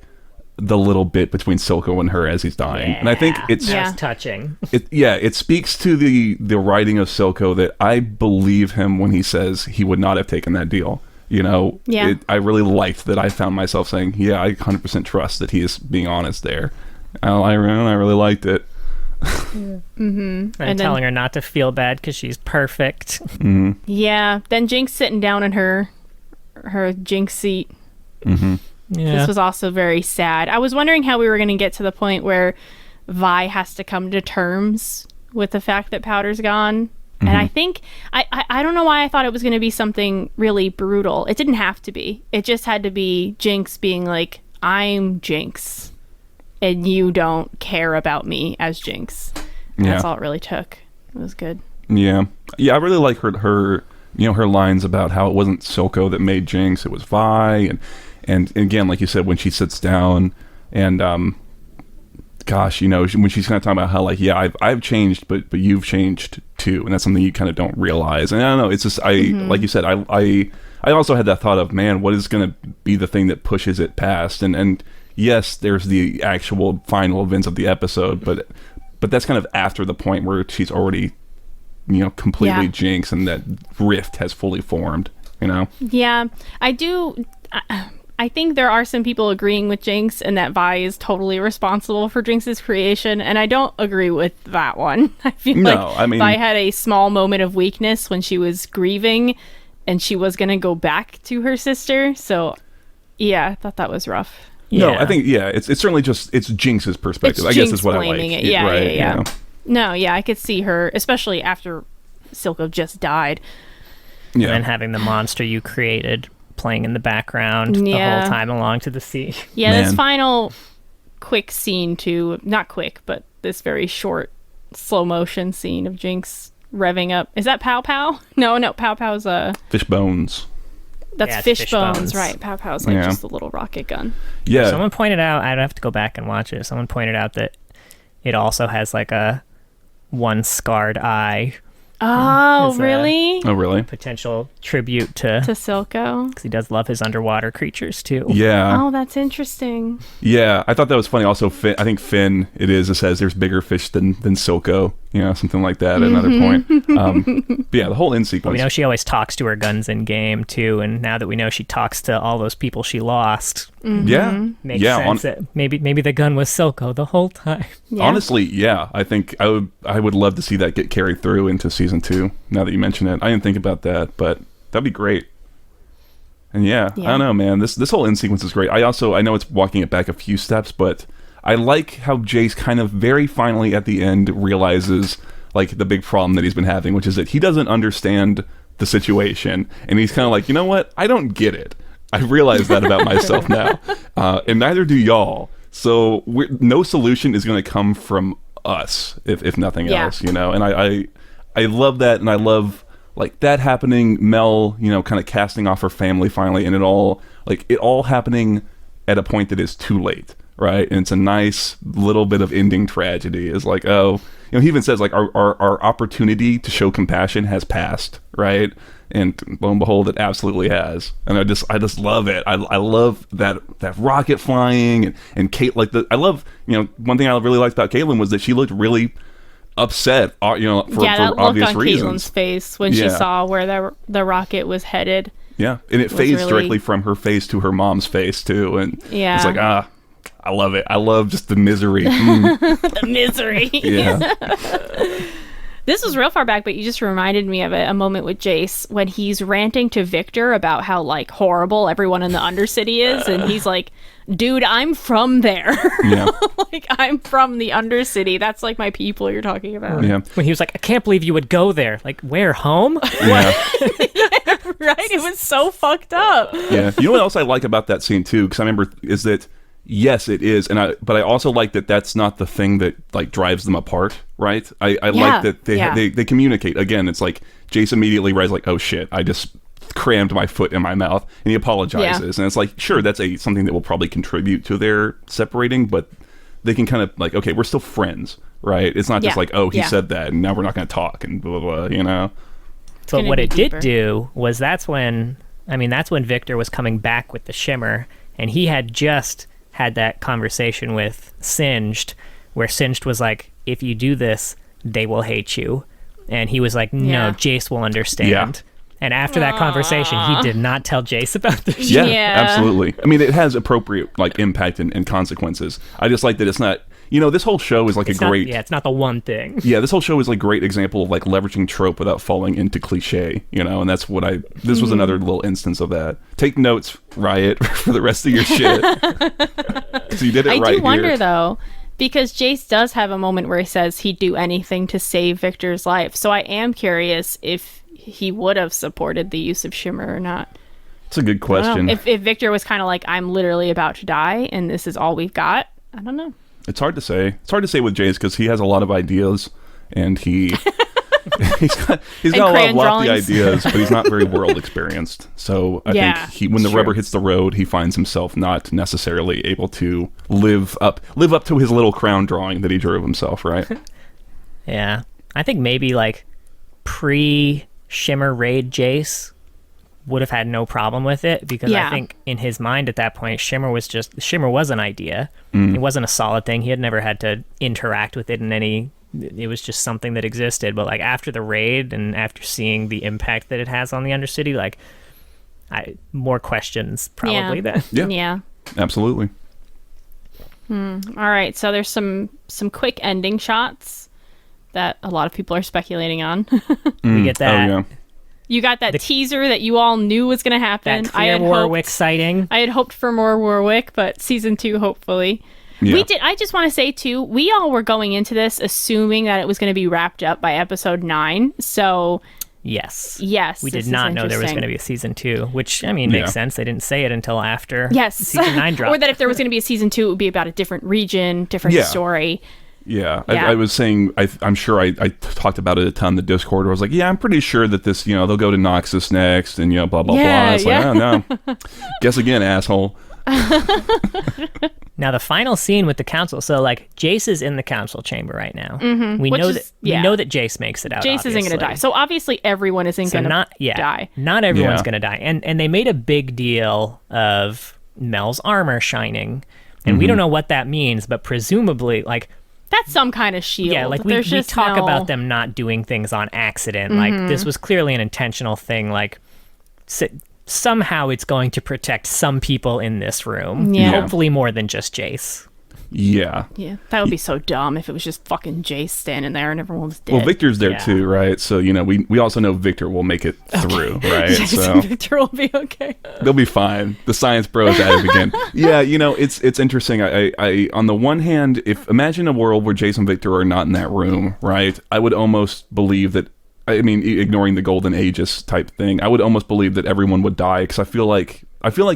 the little bit between Silco and her as he's dying. Yeah. And I think it's touching. It speaks to the writing of Silco that I believe him when he says he would not have taken that deal. I really liked that. I found myself saying, I 100% trust that he is being honest there. I really liked it. And telling her not to feel bad because she's perfect. Mm-hmm. Yeah. Then Jinx sitting down in her Jinx seat. Mm-hmm. Yeah. This was also very sad. I was wondering how we were going to get to the point where Vi has to come to terms with the fact that Powder's gone. And I think, I don't know why I thought it was going to be something really brutal. It didn't have to be. It just had to be Jinx being like, I'm Jinx, and you don't care about me as Jinx. And that's all it really took. It was good. Yeah. Yeah, I really like her her lines about how it wasn't Silco that made Jinx, it was Vi. And again, like you said, when she sits down and... gosh, when she's kind of talking about how I've changed, but you've changed too, and that's something you kind of don't realize. And I don't know, it's just like you said, I also had that thought of, man, what is going to be the thing that pushes it past? And yes, there's the actual final events of the episode, but that's kind of after the point where she's already completely Jinx, and that rift has fully formed. Yeah, I think there are some people agreeing with Jinx and that Vi is totally responsible for Jinx's creation, and I don't agree with that one. I feel Vi had a small moment of weakness when she was grieving and she was going to go back to her sister. So, yeah, I thought that was rough. Yeah. No, I think, it's certainly just, it's Jinx's perspective. I guess is what I like. It. Yeah, right? Yeah. No, I could see her, especially after Silco just died. Yeah. And then having the monster you created playing in the background the whole time along to the sea. Yeah, Man. This final quick scene too, not quick, but this very short slow motion scene of Jinx revving up. Is that Pow Pow? No, Pow Pow's Fish Bones. That's Fish Bones, right. Pow Pow's just a little rocket gun. Yeah. Someone pointed out, I'd have to go back and watch it. Someone pointed out that it also has like a one scarred eye. Oh, really? Oh, really? Potential tribute to Silco. Because he does love his underwater creatures, too. Yeah. Oh, that's interesting. Yeah, I thought that was funny. Also, Finn, I think Finn, it says there's bigger fish than Silco. Something like that at another point. But yeah, the whole end sequence. Well, we know she always talks to her guns in game, too. And now that we know she talks to all those people she lost. Mm-hmm. Yeah. Makes sense that maybe the gun was Silco the whole time. Yeah. Honestly, yeah. I think I would love to see that get carried through into season 2, now that you mention it. I didn't think about that, but that'd be great. And I don't know, man. This whole end sequence is great. I know it's walking it back a few steps, but I like how Jace kind of very finally at the end realizes like the big problem that he's been having, which is that he doesn't understand the situation, and he's kind of like, you know what? I don't get it. I realize that about myself now, and neither do y'all. So no solution is going to come from us, if nothing else, you know. And I love that, and I love like that happening. Mel, you know, kind of casting off her family finally, and it all happening at a point that is too late, right? And it's a nice little bit of ending tragedy. Is like, oh, you know, he even says like our opportunity to show compassion has passed, right? And lo and behold, it absolutely has. And I just love it. I love that rocket flying and Kate, like I love, you know, one thing I really liked about Caitlin was that she looked really upset, you know, for that obvious look on reasons. Caitlin's face when she saw where the rocket was headed. Yeah, and it fades really directly from her face to her mom's face too, and it's like I love it. I love just the misery. The misery. Yeah. This was real far back, but you just reminded me of a moment with Jace when he's ranting to Victor about how like horrible everyone in the Undercity is, and he's like, dude, I'm from there. Yeah. Like, I'm from the Undercity. That's like my people you're talking about. Yeah. When he was like, I can't believe you would go there. Like, where, home? Yeah. Right? It was so fucked up. Yeah. You know what else I like about that scene too? Because I remember is that yes, it is, but I also like that that's not the thing that like drives them apart, right? I like that they communicate. Again, it's like Jace immediately realizes like, oh shit, I just crammed my foot in my mouth, and he apologizes, and it's like, sure, that's something that will probably contribute to their separating, but they can kind of like, okay, we're still friends, right? It's not just like, oh, he said that, and now we're not going to talk, and blah, blah, blah, you know? But what it did do was that's when Victor was coming back with the Shimmer, and he had just had that conversation with Singed, where Singed was like, if you do this, they will hate you. And he was like, no, Jace will understand. Yeah. And after that conversation, he did not tell Jace about this. Yeah, absolutely. I mean, it has appropriate like impact and consequences. I just like that it's not, you know, this whole show is like great... Yeah, it's not the one thing. Yeah, this whole show is like a great example of like leveraging trope without falling into cliche, you know, and that's what this was another little instance of that. Take notes, Riot, for the rest of your shit. So you did it right here. I do wonder, though, because Jace does have a moment where he says he'd do anything to save Victor's life. So I am curious if he would have supported the use of Shimmer or not. It's a good question. If Victor was kind of like, I'm literally about to die and this is all we've got, I don't know. It's hard to say. It's hard to say with Jace because he has a lot of ideas, and he's got a lot of lofty ideas, but he's not very world experienced. So I think when the rubber hits the road, he finds himself not necessarily able to live up to his little crown drawing that he drew of himself, right? Yeah, I think maybe like pre-Shimmer raid Jace would have had no problem with it, because I think in his mind at that point, Shimmer was an idea. It wasn't a solid thing. He had never had to interact with it in any. It was just something that existed. But like after the raid and after seeing the impact that it has on the Undercity, like more questions probably then. Yeah, absolutely. All right, so there's some quick ending shots that a lot of people are speculating on. We get that. Oh, yeah. You got that teaser that you all knew was going to happen. That clear Warwick sighting. I had hoped for more Warwick, but season 2, hopefully. Yeah. We did. I just want to say, too, we all were going into this assuming that it was going to be wrapped up by episode 9. So, yes. We did not know there was going to be a season 2, which, I mean, makes sense. They didn't say it until after season 9 dropped. Or that if there was going to be a season 2, it would be about a different region, different story. Yeah. I was saying, I'm sure I talked about it a ton in the Discord. Where I was like, yeah, I'm pretty sure that this, you know, they'll go to Noxus next and, you know, blah, blah, blah. It's like, oh, no. Guess again, asshole. Now, the final scene with the council. So, like, Jace is in the council chamber right now. Mm-hmm. We know that Jace makes it out, Jace isn't going to die. So, obviously, everyone isn't going to die. Not everyone's going to die. And they made a big deal of Mel's armor shining. And we don't know what that means, but presumably, like... That's some kind of shield. Yeah, like we talk about them not doing things on accident. Like this was clearly an intentional thing. Like somehow it's going to protect some people in this room. Yeah. Hopefully more than just Jace. Yeah. Yeah, that would be so dumb if it was just fucking Jace standing there and everyone was dead. Well, Victor's there too, right? So, you know, we also know Victor will make it through, right? So Victor will be okay. They'll be fine. The science bros at it again. Yeah, you know, it's interesting. I on the one hand, imagine a world where Jace and Victor are not in that room, right? I would almost believe that, I mean, ignoring the Golden Aegis type thing, I would almost believe that everyone would die, because I feel like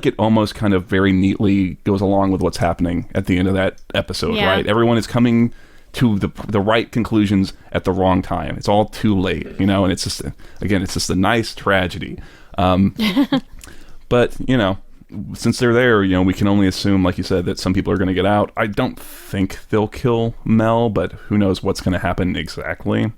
it almost kind of very neatly goes along with what's happening at the end of that episode, right? Everyone is coming to the right conclusions at the wrong time. It's all too late, you know, and it's just a nice tragedy. But, you know, since they're there, you know, we can only assume, like you said, that some people are going to get out. I don't think they'll kill Mel, but who knows what's going to happen exactly. I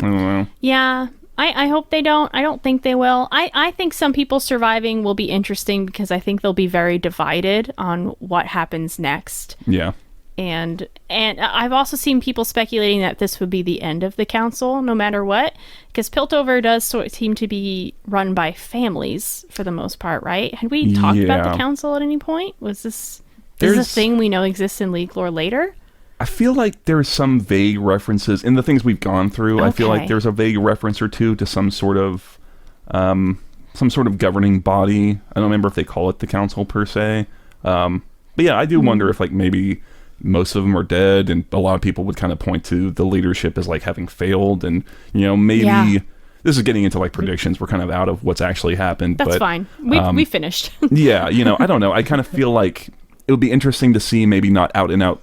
don't know. Yeah, I hope they don't. I don't think they will. I think some people surviving will be interesting because I think they'll be very divided on what happens next. Yeah. And I've also seen people speculating that this would be the end of the council, no matter what, because Piltover does seem to be run by families for the most part, right? Had we talked about the council at any point? Was this a thing we know exists in League lore later? I feel like there's some vague references in the things we've gone through. Okay. I feel like there's a vague reference or two to some sort of governing body. I don't remember if they call it the council per se. But yeah, I do wonder if like maybe most of them are dead, and a lot of people would kind of point to the leadership as like having failed, and you know, maybe this is getting into like predictions. We're kind of out of what's actually happened. That's fine. We finished. Yeah, you know, I don't know. I kind of feel like it would be interesting to see maybe not out and out,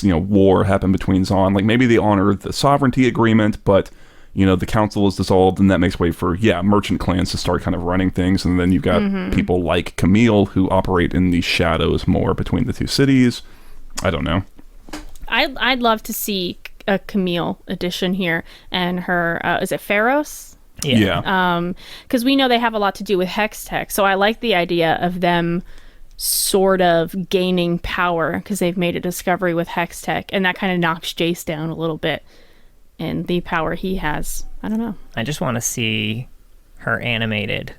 you know, war happen between Zaun. Like maybe they honor the sovereignty agreement, but you know, the council is dissolved, and that makes way for merchant clans to start kind of running things, and then you've got people like Camille who operate in the shadows more between the two cities. I don't know. I'd love to see a Camille edition here, and her is it Pharos? Yeah. Because we know they have a lot to do with Hex Tech, so I like the idea of them sort of gaining power because they've made a discovery with Hex Tech, and that kind of knocks Jace down a little bit and the power he has. I don't know. I just want to see her animated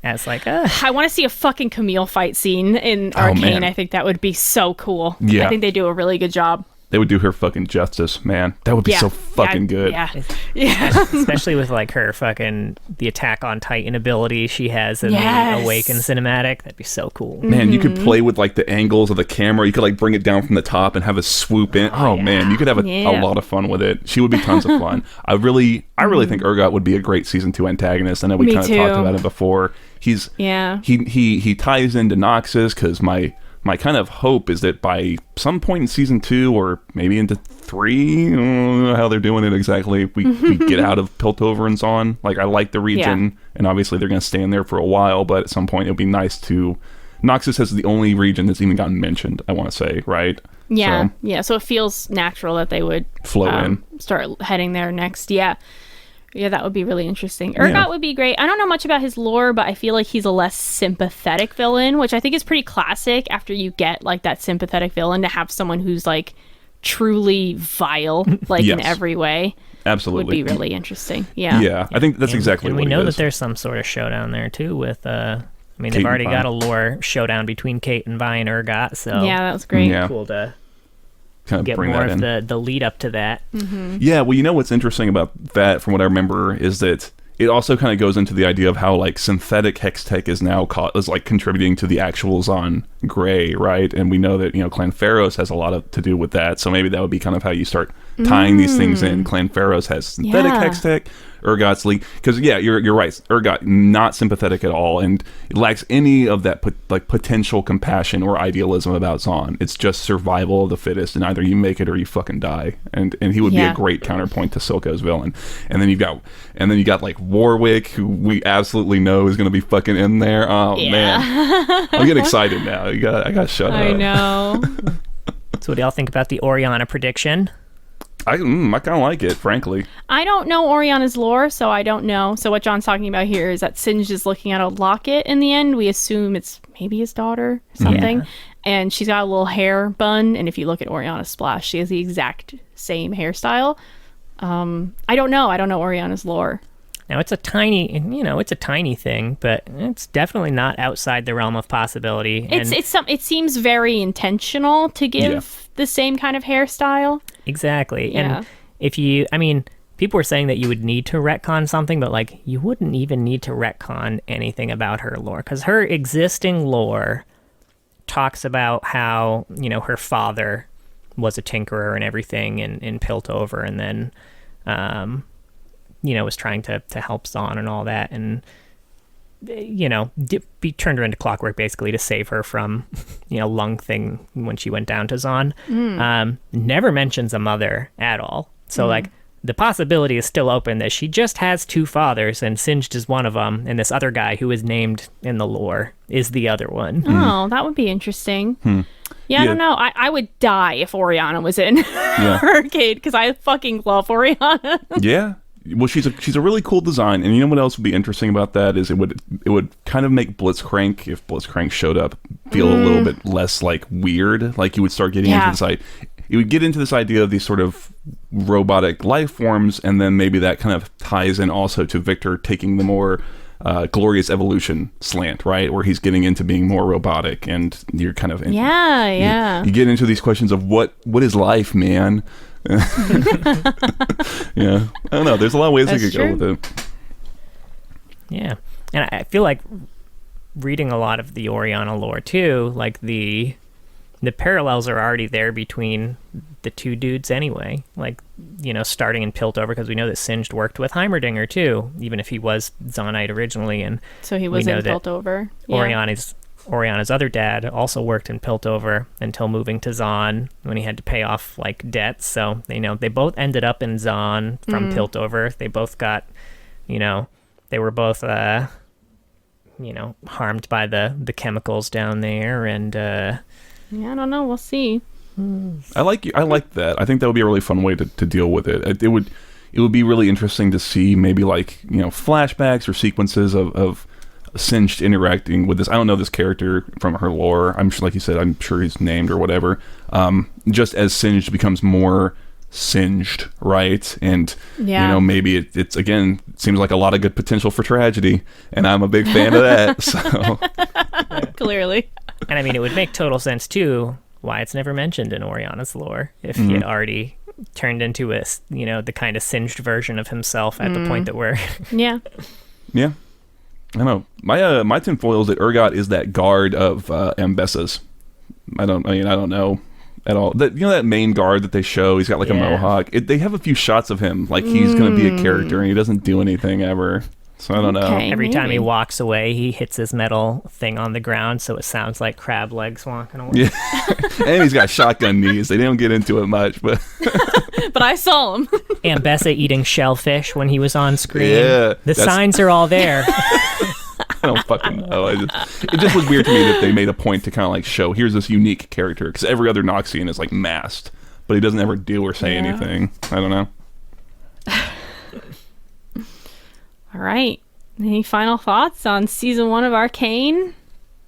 as like I want to see a fucking Camille fight scene in Arcane. I think that would be so cool. Yeah. I think they do a really good job. They would do her fucking justice, man. That would be so fucking good. Yeah. Especially with like her fucking the Attack on Titan ability she has in the Awaken cinematic. That'd be so cool. Man, you could play with like the angles of the camera. You could like bring it down from the top and have a swoop in. Oh man, you could have a lot of fun with it. She would be tons of fun. I really think Urgot would be a great season 2 antagonist. I know we kind of talked about it before. He ties into Noxus because my kind of hope is that by some point in season 2 or maybe into 3, I don't know how they're doing it exactly, we get out of Piltover and Zaun. Like, I like the region, and obviously they're going to stay in there for a while, but at some point it would be nice to... Noxus is the only region that's even gotten mentioned, I want to say, right? Yeah, so it feels natural that they would flow in. Start heading there next, Yeah, that would be really interesting. Urgot would be great. I don't know much about his lore, but I feel like he's a less sympathetic villain, which I think is pretty classic after you get like that sympathetic villain to have someone who's like truly vile, like in every way. Absolutely. Would be really interesting. Yeah. Yeah, I think that's exactly what it is. And we know that there's some sort of showdown there too with they've already got a lore showdown between Kate and Vi and Urgot, so yeah, that was great. Yeah. Cool to kind of get bring more that in. of the lead up to that. Yeah, well, you know what's interesting about that, from what I remember, is that it also kind of goes into the idea of how like synthetic hex tech is now is like contributing to the actual Zaun Gray, right? And we know that, you know, Clan Pharos has a lot to do with that, so maybe that would be kind of how you start tying these things in. Clan Pharos has synthetic hex tech, Urgot's league, because you're right, Urgot not sympathetic at all, and it lacks any of that potential compassion or idealism about Zaun. It's just survival of the fittest, and either you make it or you fucking die. And he would be a great counterpoint to Silco's villain. And then you got like Warwick, who we absolutely know is going to be fucking in there. Oh man, I'm getting excited now. I got to shut up. I know. So what do y'all think about the Orianna prediction? I kind of like it, frankly. I don't know Orianna's lore, so I don't know. So what John's talking about here is that Singed is looking at a locket in the end. We assume it's maybe his daughter or something. Yeah. And she's got a little hair bun. And if you look at Orianna's splash, she has the exact same hairstyle. I don't know. I don't know Orianna's lore. Now, it's a tiny thing, but it's definitely not outside the realm of possibility. It seems very intentional to give the same kind of hairstyle. Exactly. Yeah. And people were saying that you would need to retcon something, but like you wouldn't even need to retcon anything about her lore, because her existing lore talks about how, you know, her father was a tinkerer and everything in Piltover, and then was trying to help Zaun and all that. And be turned her into clockwork basically to save her from, lung thing when she went down to Zon. Never mentions a mother at all. So like the possibility is still open that she just has two fathers and Singed is one of them, and this other guy who is named in the lore is the other one. Oh, that would be interesting. Yeah, I don't know. I would die if Orianna was in Arcane, because I fucking love Orianna. Yeah. Well, she's a really cool design, and you know what else would be interesting about that is it would kind of make Blitzcrank, if Blitzcrank showed up, feel a little bit less like weird. Like you would start getting into this you would get into this idea of these sort of robotic life forms, and then maybe that kind of ties in also to Victor taking the more glorious evolution slant, right, where he's getting into being more robotic, and you're kind of you get into these questions of what is life, man. Yeah, I don't know, there's a lot of ways I could go with it. Yeah, and I feel like reading a lot of the Orianna lore too, like the parallels are already there between the two dudes anyway, like starting in Piltover, because we know that Singed worked with Heimerdinger too, even if he was Zonite originally, and so he was in Piltover. Orianna's other dad also worked in Piltover until moving to Zon when he had to pay off like debts. So they both ended up in Zon from Piltover. They both got, they were both harmed by the chemicals down there, and I don't know, we'll see. I like that. I think that would be a really fun way to deal with it. It would be really interesting to see maybe like flashbacks or sequences of Singed interacting with this. I don't know this character from her lore. I'm sure, like you said, I'm sure he's named or whatever. Just as Singed becomes more singed, right? And maybe it's again seems like a lot of good potential for tragedy, and I'm a big fan of that. So clearly, and I mean, it would make total sense too why it's never mentioned in Orianna's lore if he had already turned into a the kind of singed version of himself at the point that we're yeah. I don't know. My tinfoil is that Urgot is that guard of Ambessa's. I don't know at all. That main guard that they show, he's got like a mohawk. They have a few shots of him like he's going to be a character, and he doesn't do anything ever. So I don't know. Every time he walks away, he hits his metal thing on the ground, so it sounds like crab legs walking away. Yeah, and he's got shotgun knees. They didn't get into it much, but but I saw him. Ambessa eating shellfish when he was on screen. Yeah, the signs are all there. I don't fucking know. It just was weird to me that they made a point to kind of like show here's this unique character, because every other Noxian is like masked, but he doesn't ever do or say anything. I don't know. All right. Any final thoughts on season 1 of Arcane?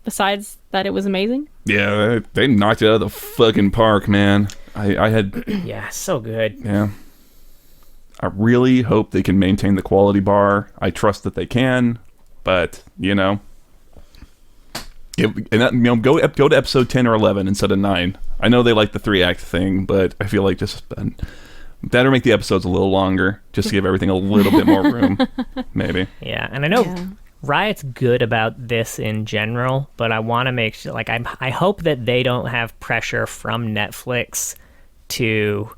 Besides that, it was amazing. Yeah, they knocked it out of the fucking park, man. I had so good. Yeah. I really hope they can maintain the quality bar. I trust that they can, but go to episode 10 or 11 instead of 9. I know they like the 3-act thing, but I feel like just better make the episodes a little longer, just to give everything a little bit more room, maybe. Yeah, and I know Riot's good about this in general, but I want to make sure, like, I hope that they don't have pressure from Netflix to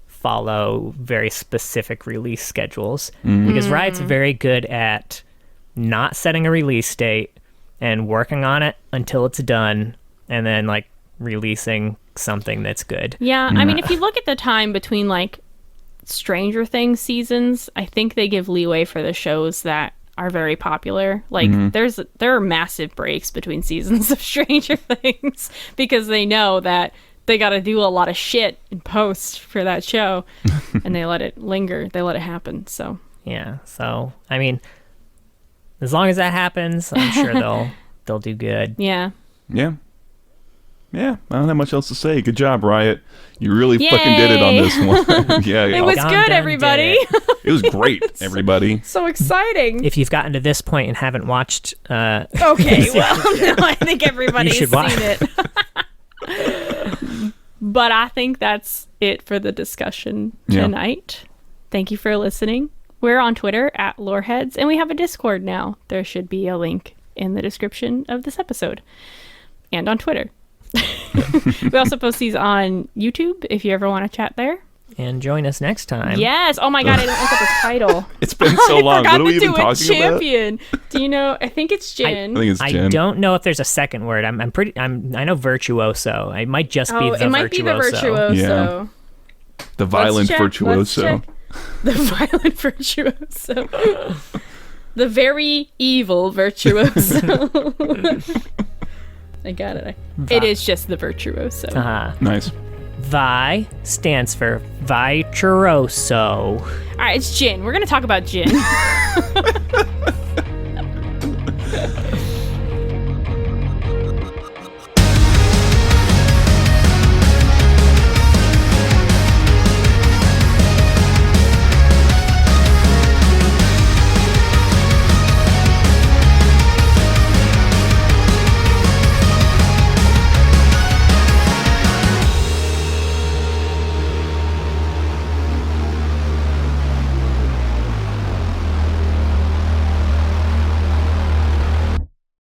follow very specific release schedules, because Riot's very good at not setting a release date and working on it until it's done, and then like releasing something that's good. Yeah, I mean, if you look at the time between like Stranger Things seasons, I think they give leeway for the shows that are very popular. Like there are massive breaks between seasons of Stranger Things because they know that they got to do a lot of shit in post for that show, and they let it linger. They let it happen. So yeah. So I mean, as long as that happens, I'm sure they'll do good. Yeah. Yeah. Yeah, I don't have much else to say. Good job, Riot. You really fucking did it on this one. Yeah, it was good, everybody. It was great, everybody. So exciting. If you've gotten to this point and haven't watched... okay, well, no, I think everybody's seen it. But I think that's it for the discussion tonight. Thank you for listening. We're on Twitter @Loreheads, and we have a Discord now. There should be a link in the description of this episode. And on Twitter. We also post these on YouTube if you ever want to chat there. And join us next time. Yes. Oh my god, I didn't look up his title. It's been so long. What are we even talking champion. Do you know? I think it's Jin. I think it's Jin. I don't know if there's a second word. I know virtuoso. It might just be the virtuoso. It might be the virtuoso. Yeah. The violent virtuoso. The violent virtuoso. The very evil virtuoso. I got it. It is just the virtuoso. Nice. Vi stands for virtuoso. All right, it's Jin. We're going to talk about Jin.